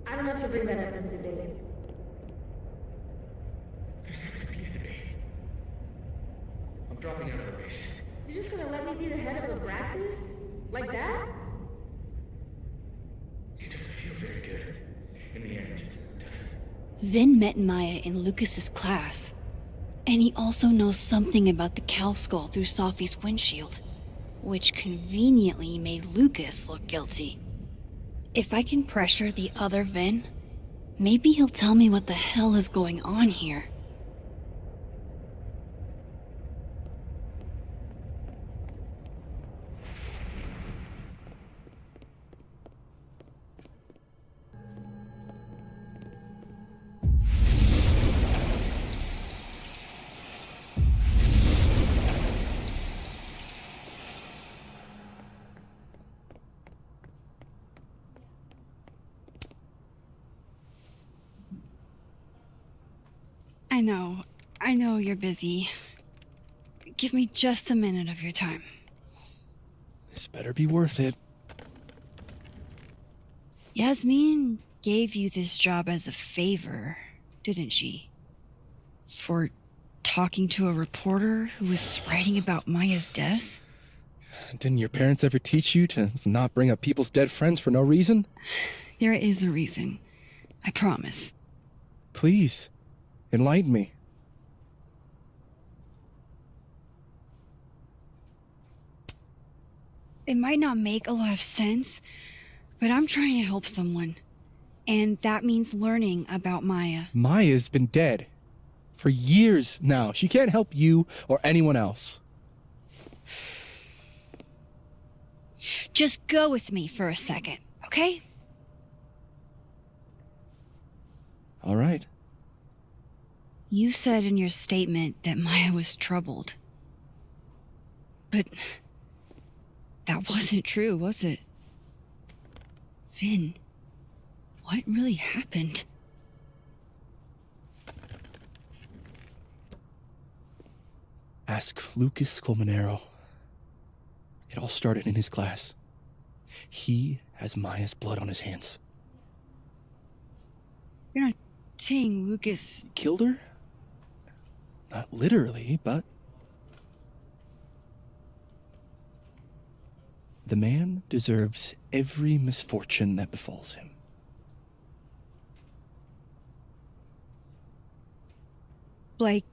I don't have to bring that up in the debate. There's not gonna be a debate. I'm dropping out of the race. You're just gonna let me be the head of a practice? Like that? It doesn't feel very good. In the end, does it? Vin met Maya in Lucas's class. And he also knows something about the cow skull through Sophie's windshield, which conveniently made Lucas look guilty. If I can pressure the other Vin, maybe he'll tell me what the hell is going on here. I know you're busy. Give me just a minute of your time. This better be worth it. Yasmin gave you this job as a favor, didn't she? For talking to a reporter who was writing about Maya's death? Didn't your parents ever teach you to not bring up people's dead friends for no reason? There is a reason. I promise. Please, enlighten me. It might not make a lot of sense, but I'm trying to help someone. And that means learning about Maya. Maya's been dead for years now. She can't help you or anyone else. Just go with me for a second, okay? All right. You said in your statement that Maya was troubled. But that wasn't true, was it? Vin, what really happened? Ask Lucas Colmenero. It all started in his class. He has Maya's blood on his hands. You're not saying Lucas killed her? Not literally, but... The man deserves every misfortune that befalls him. Like,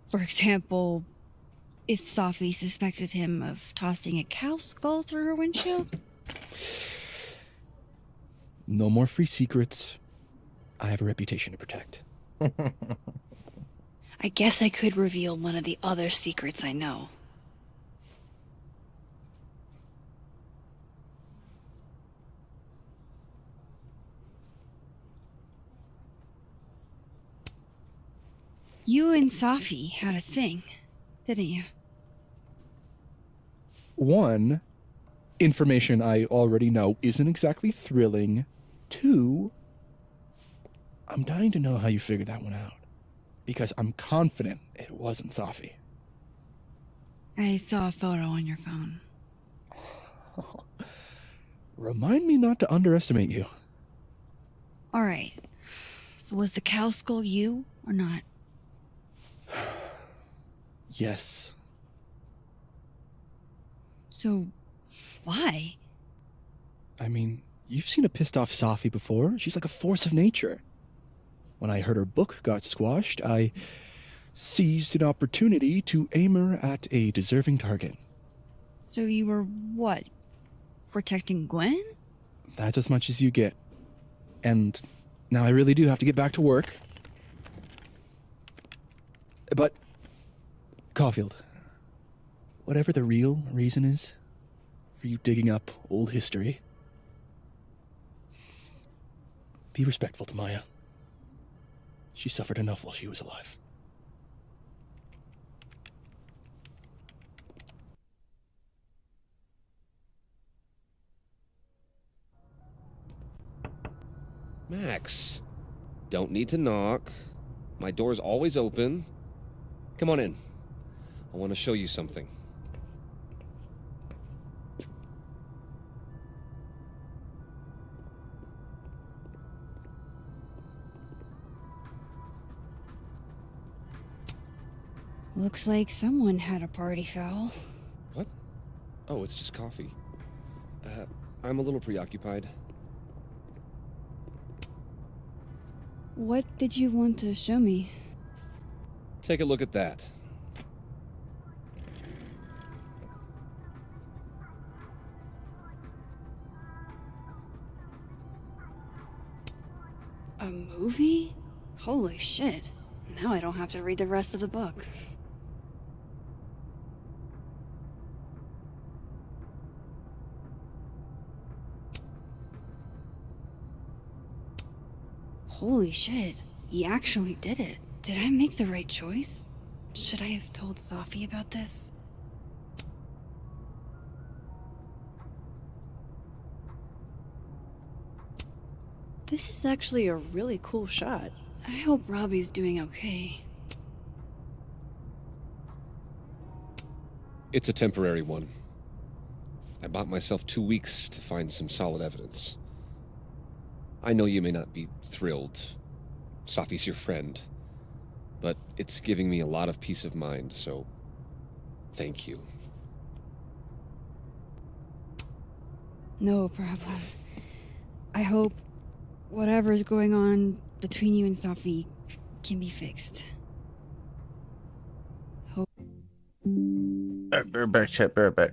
for example, if Sophie suspected him of tossing a cow skull through her windshield? No more free secrets. I have a reputation to protect. I guess I could reveal one of the other secrets I know. You and Sophie had a thing, didn't you? One, information I already know isn't exactly thrilling. Two, I'm dying to know how you figured that one out. Because I'm confident it wasn't Sophie. I saw a photo on your phone. Remind me not to underestimate you. Alright. So was the cow skull you, or not? Yes. So, why? I mean, you've seen a pissed off Sophie before. She's like a force of nature. When I heard her book got squashed, I seized an opportunity to aim her at a deserving target. So you were, what, protecting Gwen? That's as much as you get. And now I really do have to get back to work. But, Caulfield, whatever the real reason is for you digging up old history, be respectful to Maya. She suffered enough while she was alive. Max, don't need to knock. My door's always open. Come on in. I want to show you something. Looks like someone had a party foul. What? Oh, it's just coffee. I'm a little preoccupied. What did you want to show me? Take a look at that. A movie? Holy shit. Now I don't have to read the rest of the book. Holy shit. He actually did it. Did I make the right choice? Should I have told Sophie about this? This is actually a really cool shot. I hope Robbie's doing okay. It's a temporary one. I bought myself 2 weeks to find some solid evidence. I know you may not be thrilled. Sophie's your friend. But it's giving me a lot of peace of mind, so thank you. No problem. I hope whatever's going on between you and Sophie can be fixed. Hope. Alright, bear back, chat, bear back.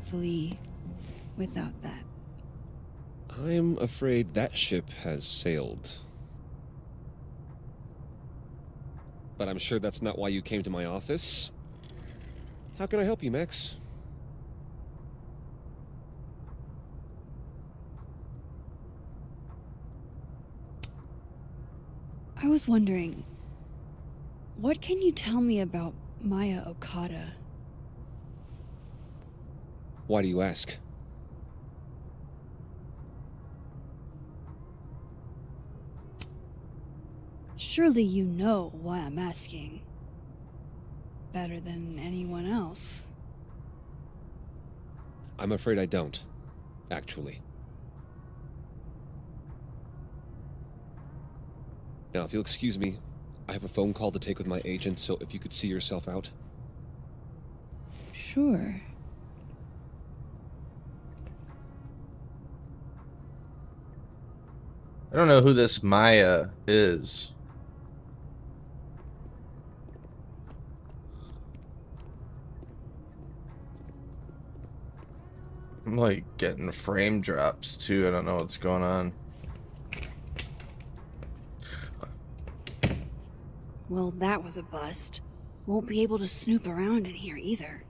hopefully without that. I'm afraid that ship has sailed. But I'm sure that's not why you came to my office. How can I help you, Max? I was wondering, what can you tell me about Maya Okada? Why do you ask? Surely you know why I'm asking. Better than anyone else. I'm afraid I don't, actually. Now, if you'll excuse me, I have a phone call to take with my agent, so if you could see yourself out. Sure. I don't know who this Maya is. I'm like getting frame drops too. I don't know what's going on. Well, that was a bust. Won't be able to snoop around in here either.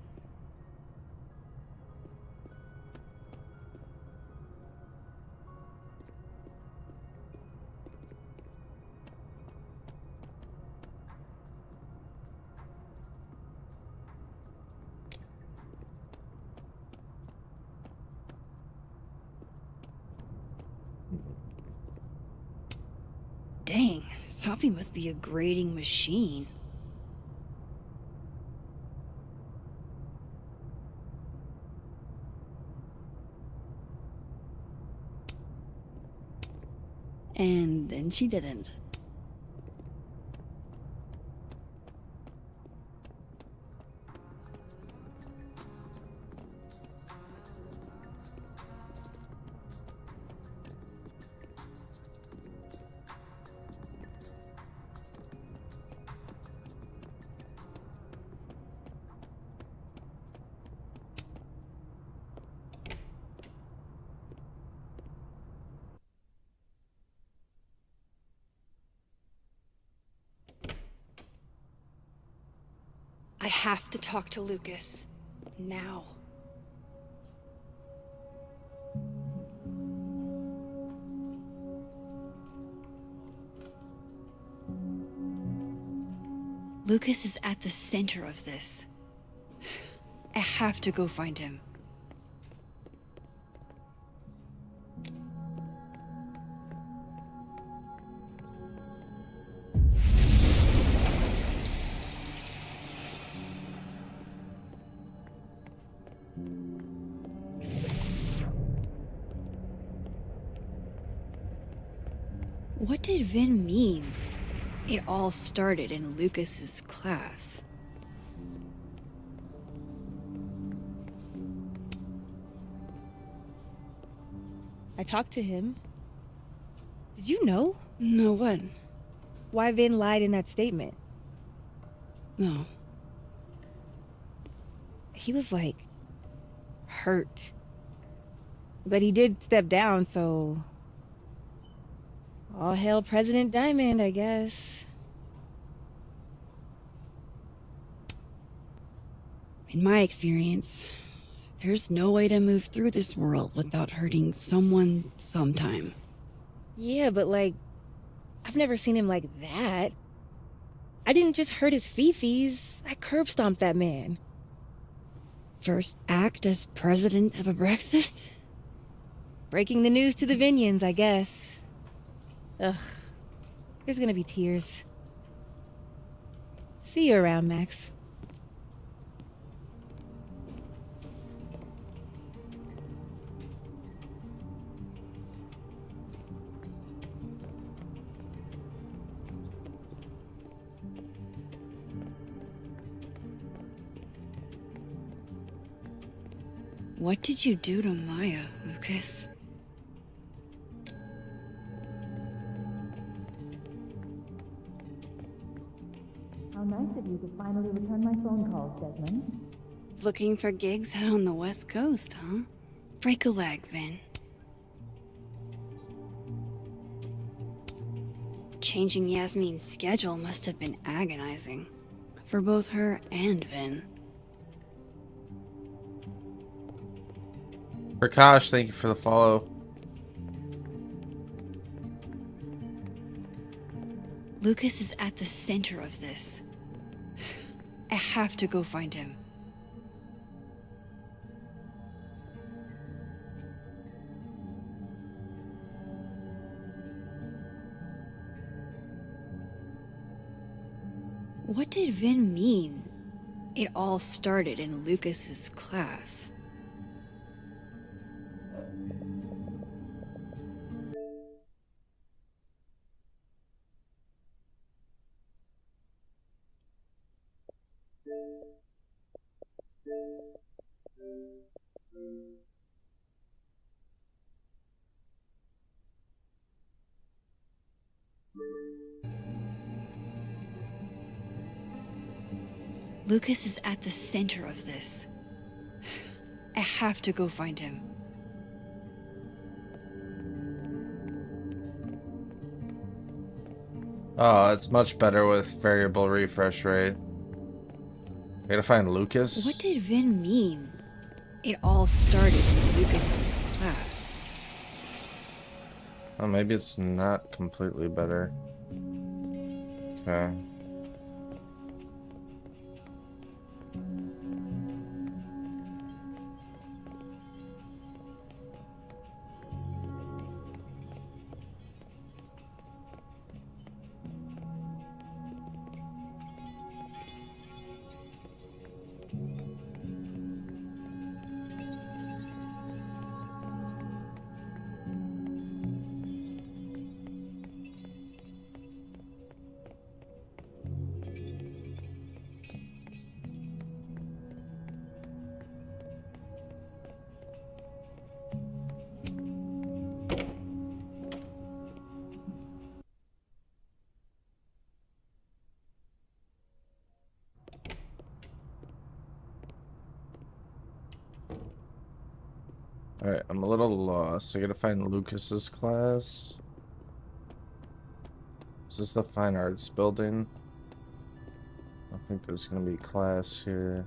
Dang, Safi must be a grading machine. And then she didn't. I have to talk to Lucas. Now. Lucas is at the center of this. I have to go find him. What did Vin mean? It all started in Lucas's class. I talked to him. Did you know? No, what? Why Vin lied in that statement. No. He was like hurt. But he did step down, so all hail President Diamond, I guess. In my experience, there's no way to move through this world without hurting someone sometime. Yeah, but like, I've never seen him like that. I didn't just hurt his fifis. I curb stomped that man. First act as president of Abraxas? Breaking the news to the Vinians, I guess. Ugh. There's gonna be tears. See you around, Max. What did you do to Maya, Lucas? How nice of you to finally return my phone calls, Desmond. Looking for gigs out on the West Coast, huh? Break a leg, Vin. Changing Yasmin's schedule must have been agonizing. For both her and Vin. Prakash, thank you for the follow. Lucas is at the center of this. I have to go find him. What did Vin mean? It all started in Lucas's class. Lucas is at the center of this. I have to go find him. Oh, it's much better with variable refresh rate. I gotta find Lucas. What did Vin mean? It all started in Lucas's class. Oh, maybe it's not completely better. Okay. Alright, I'm a little lost. I gotta find Lucas's class. Is this the Fine Arts building? I don't think there's gonna be a class here.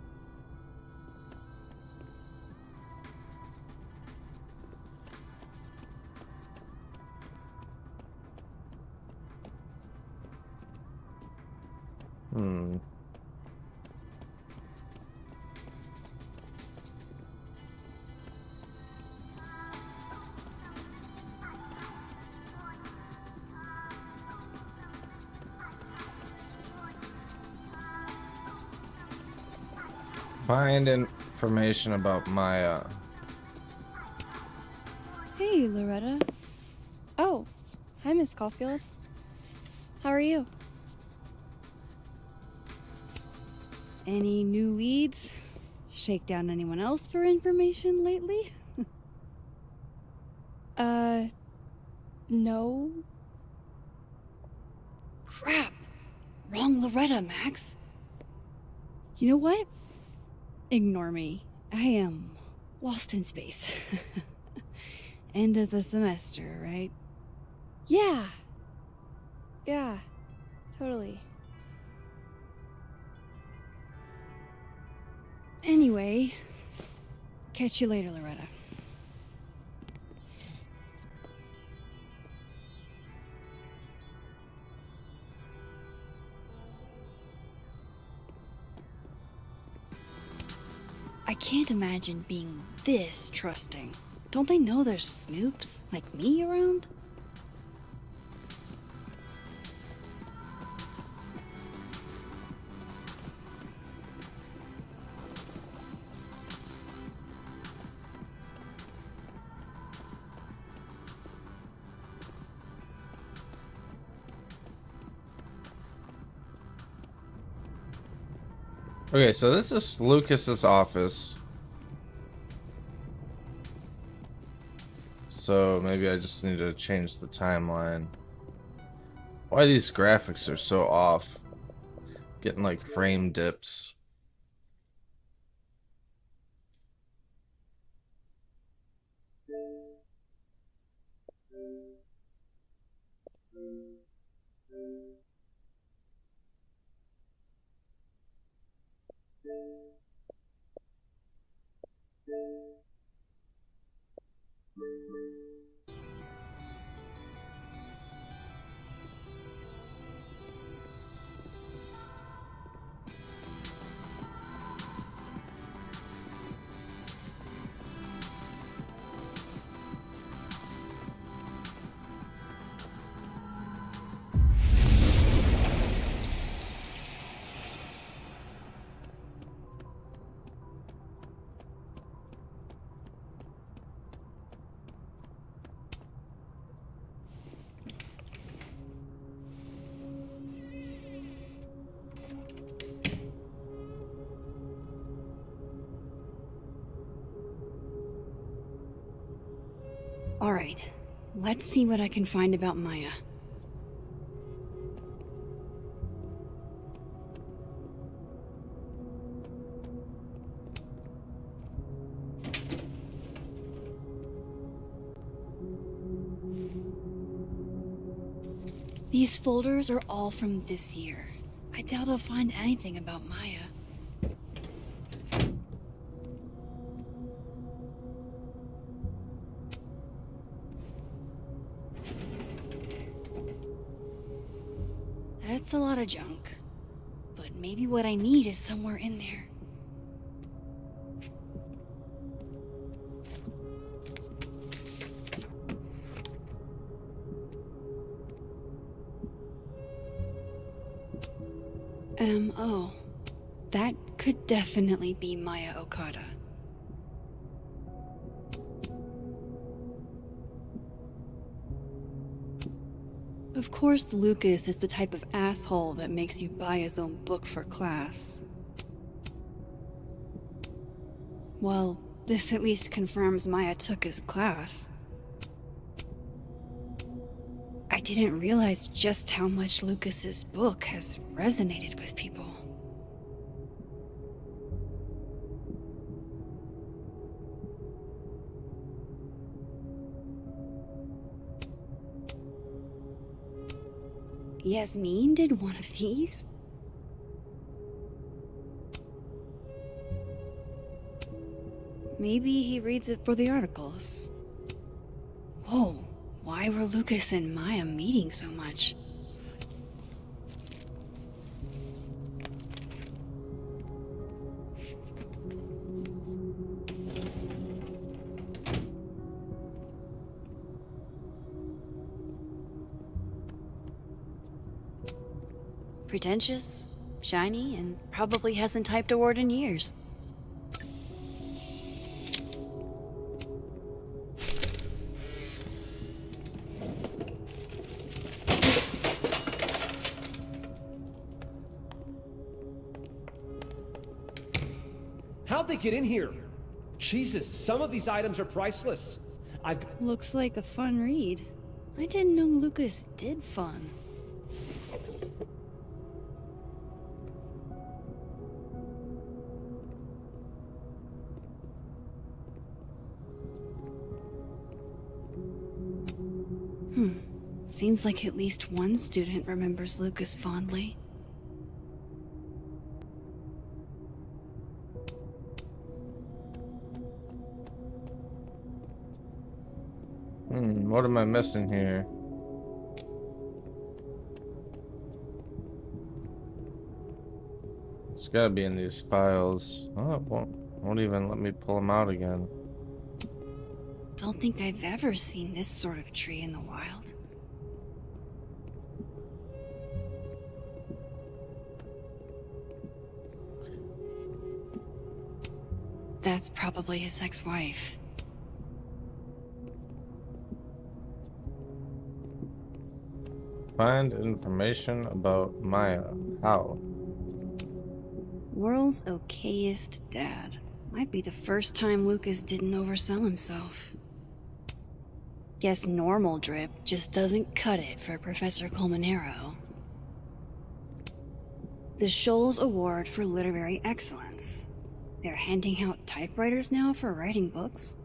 Find information about Maya. Hey, Loretta. Oh, hi, Miss Caulfield. How are you? Any new leads? Shake down anyone else for information lately? No. Crap! Wrong Loretta, Max. You know what? Ignore me. I am lost in space. End of the semester, right? Yeah. Yeah, totally. Anyway, catch you later, Loretta. I can't imagine being this trusting. Don't they know there's snoops like me around? Okay, so this is Lucas's office. So maybe I just need to change the timeline. Why these graphics are so off? Getting like frame dips. Alright, let's see what I can find about Maya. These folders are all from this year. I doubt I'll find anything about Maya. That's a lot of junk. But maybe what I need is somewhere in there. Oh. That could definitely be Maya Okada. Of course, Lucas is the type of asshole that makes you buy his own book for class. Well, this at least confirms Maya took his class. I didn't realize just how much Lucas's book has resonated with people. Yasmin did one of these? Maybe he reads it for the articles. Whoa, why were Lucas and Maya meeting so much? Pretentious, shiny, and probably hasn't typed a word in years. How'd they get in here? Jesus, some of these items are priceless. Looks like a fun read. I didn't know Lucas did fun. Seems like at least one student remembers Lucas fondly. What am I missing here? It's gotta be in these files. Oh, it won't even let me pull them out again. Don't think I've ever seen this sort of tree in the wild. That's probably his ex-wife. Find information about Maya. How? World's okayest dad. Might be the first time Lucas didn't oversell himself. Guess normal drip just doesn't cut it for Professor Colmenero. The Scholes Award for Literary Excellence. They're handing out typewriters now for writing books?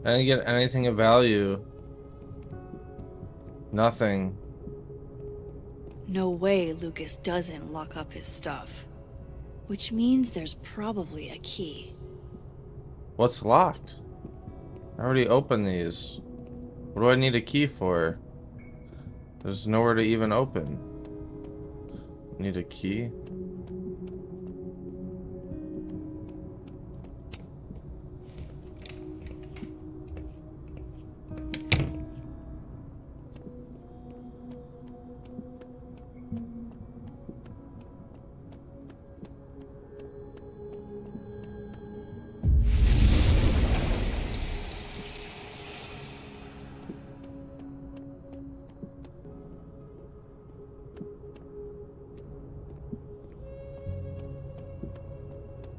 I didn't get anything of value. Nothing. No way Lucas doesn't lock up his stuff. Which means there's probably a key. What's locked? I already opened these. What do I need a key for? There's nowhere to even open. Need a key?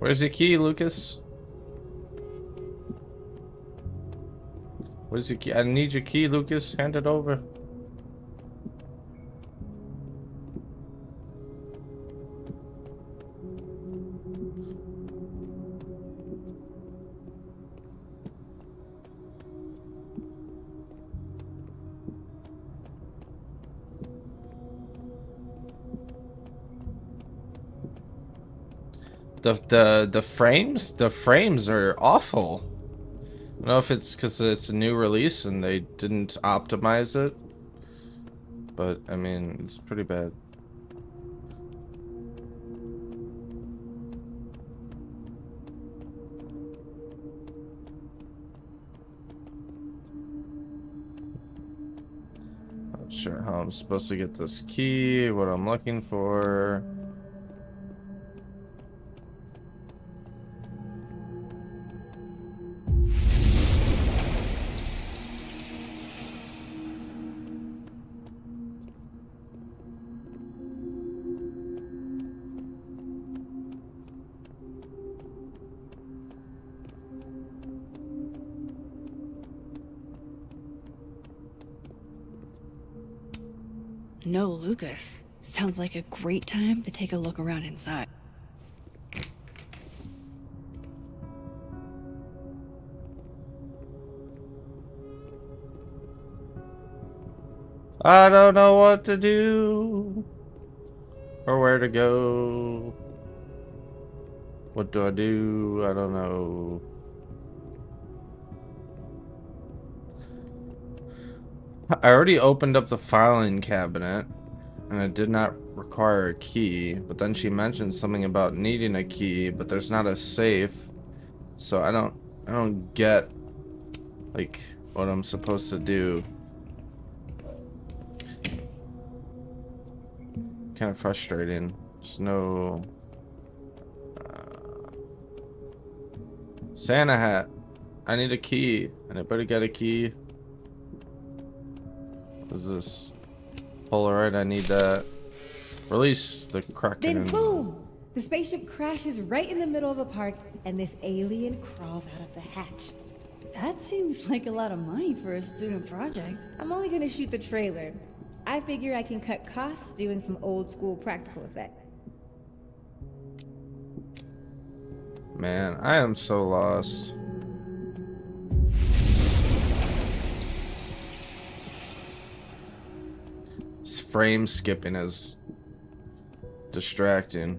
Where's the key, Lucas? Where's your key? I need your key, Lucas. Hand it over. The frames are awful. I don't know if it's because it's a new release and they didn't optimize it, but I mean, it's pretty bad. Not sure how I'm supposed to get this key, what I'm looking for. No, Lucas. Sounds like a great time to take a look around inside. I don't know what to do or where to go. What do I do? I don't know. I already opened up the filing cabinet and it did not require a key, but then she mentioned something about needing a key, but there's not a safe. So I don't get like what I'm supposed to do. Kind of frustrating. There's no Santa hat. I need a key. Anybody got a key? What is this? Polaroid, I need that. Release the Kraken. Then boom! The spaceship crashes right in the middle of a park, and this alien crawls out of the hatch. That seems like a lot of money for a student project. I'm only gonna shoot the trailer. I figure I can cut costs doing some old school practical effects. Man, I am so lost. This frame skipping is distracting.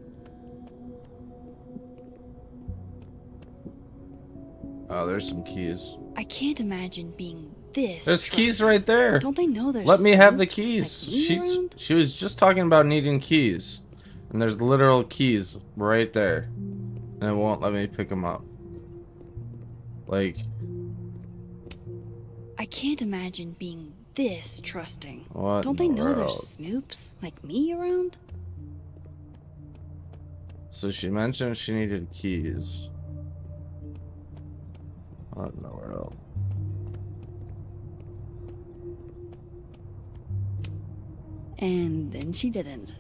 Oh, there's some keys. I can't imagine being this. There's keys trusting. right there. Don't they know there's Let me have the snoops keys. like me around? She was just talking about needing keys. And there's literal keys right there. And it won't let me pick them up. Like, I can't imagine being this trusting. what Don't in they the know world? there's snoops like me around? So she mentioned she needed keys. What in the world? And then she didn't.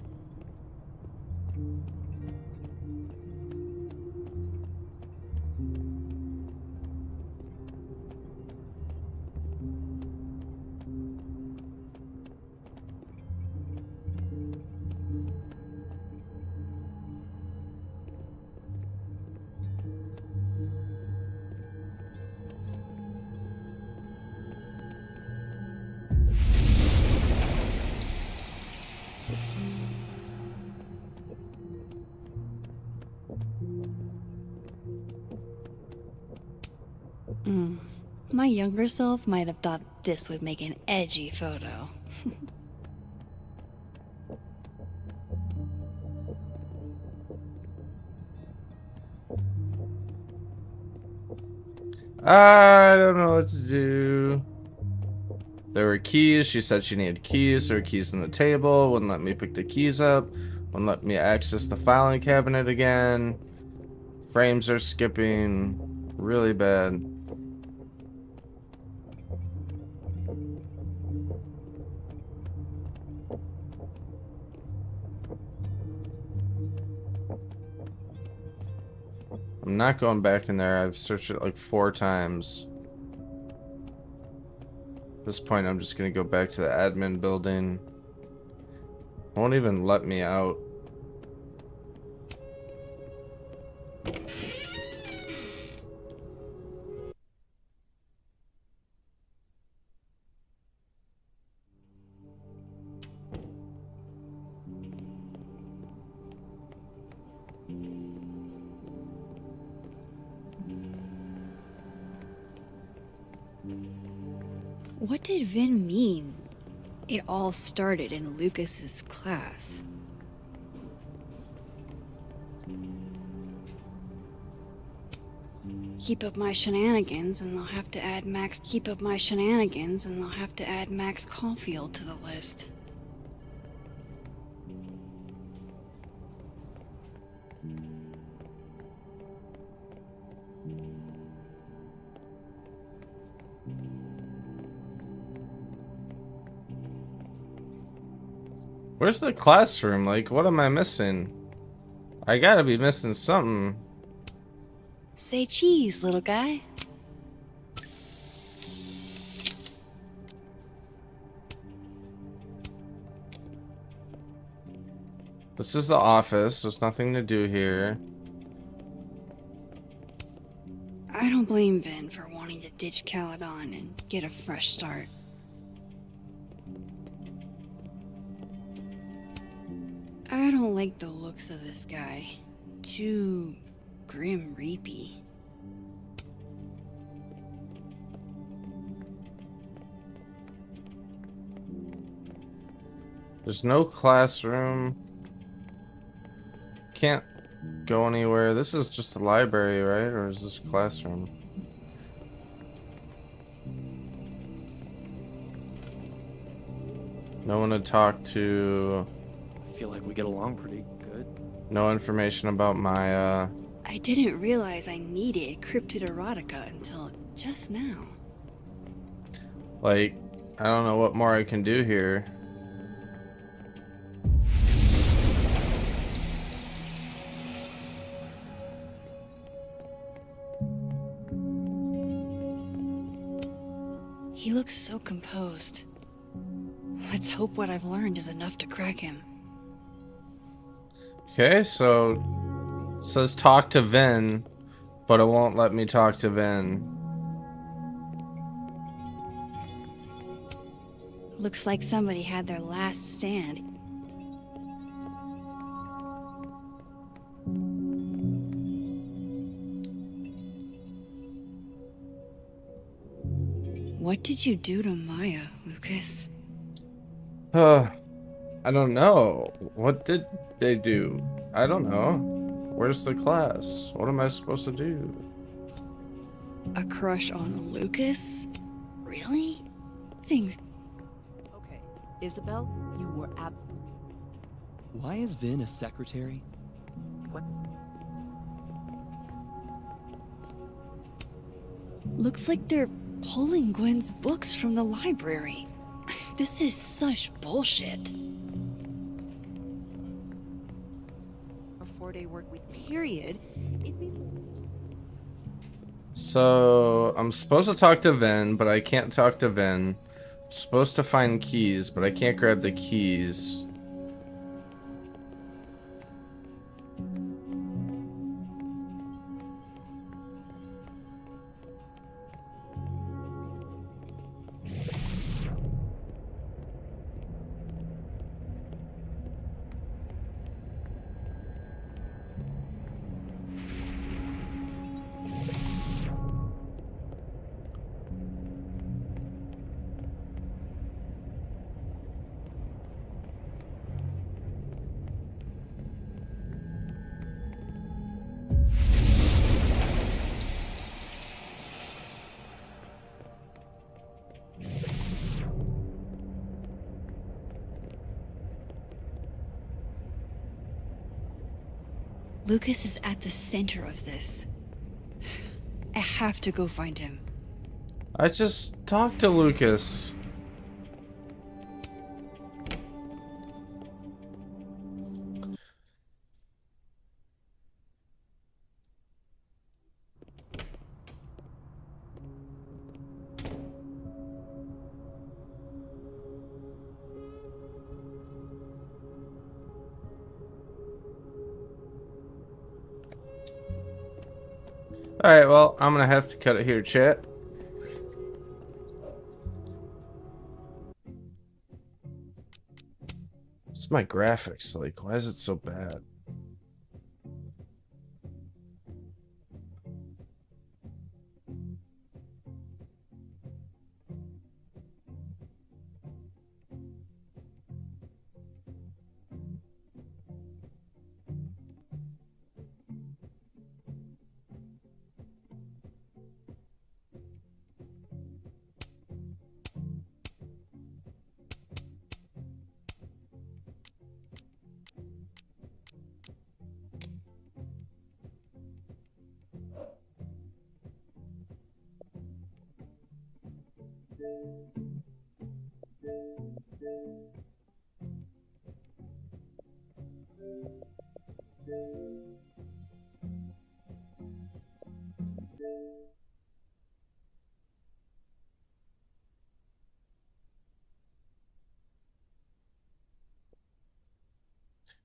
My younger self might have thought this would make an edgy photo. I don't know what to do. There were keys. She said she needed keys. There were keys on the table. Wouldn't let me pick the keys up. Wouldn't let me access the filing cabinet again. Frames are skipping really bad. I'm not going back in there. I've searched it like 4 times. At this point, I'm just gonna go back to the admin building. Won't even let me out. What did Vin mean? It all started in Lucas's class. Keep up my shenanigans and they'll have to add Max. Keep up my shenanigans and they'll have to add Max Caulfield to the list. Where's the classroom? Like, what am I missing? I gotta be missing something. Say cheese, little guy. This is the office. There's nothing to do here. I don't blame Vin for wanting to ditch Caledon and get a fresh start. I don't like the looks of this guy. Too grim reapy. There's no classroom. Can't go anywhere. This is just a library, right? Or is this a classroom? No one to talk to. I feel like we get along pretty good. No information about Maya. I didn't realize I needed cryptid erotica until just now. Like, I don't know what more I can do here. He looks so composed. Let's hope what I've learned is enough to crack him. Okay, so it says talk to Vin, but it won't let me talk to Vin. Looks like somebody had their last stand. What did you do to Maya, Lucas? I don't know. What did they do? I don't know. Where's the class? What am I supposed to do? A crush on Lucas? Really? Things... Okay, Isabel, you were Why is Vin a secretary? What? Looks like they're pulling Gwen's books from the library. This is such bullshit. A 4-day work week period. So, I'm supposed to talk to Vin, but I can't talk to Vin. I'm supposed to find keys, but I can't grab the keys. Lucas is at the center of this. I have to go find him. I just talked to Lucas. Alright, well, I'm gonna have to cut it here, chat. What's my graphics like? Why is it so bad?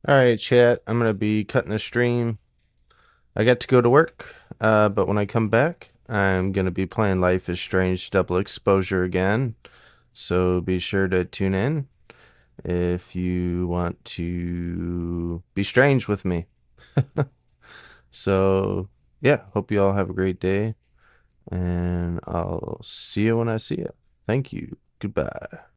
Alright, chat. I'm gonna be cutting the stream. I got to go to work, but when I come back, I'm gonna be playing Life is Strange Double Exposure again. So be sure to tune in if you want to be strange with me. So, yeah, hope you all have a great day, and I'll see you when I see you. Thank you. Goodbye.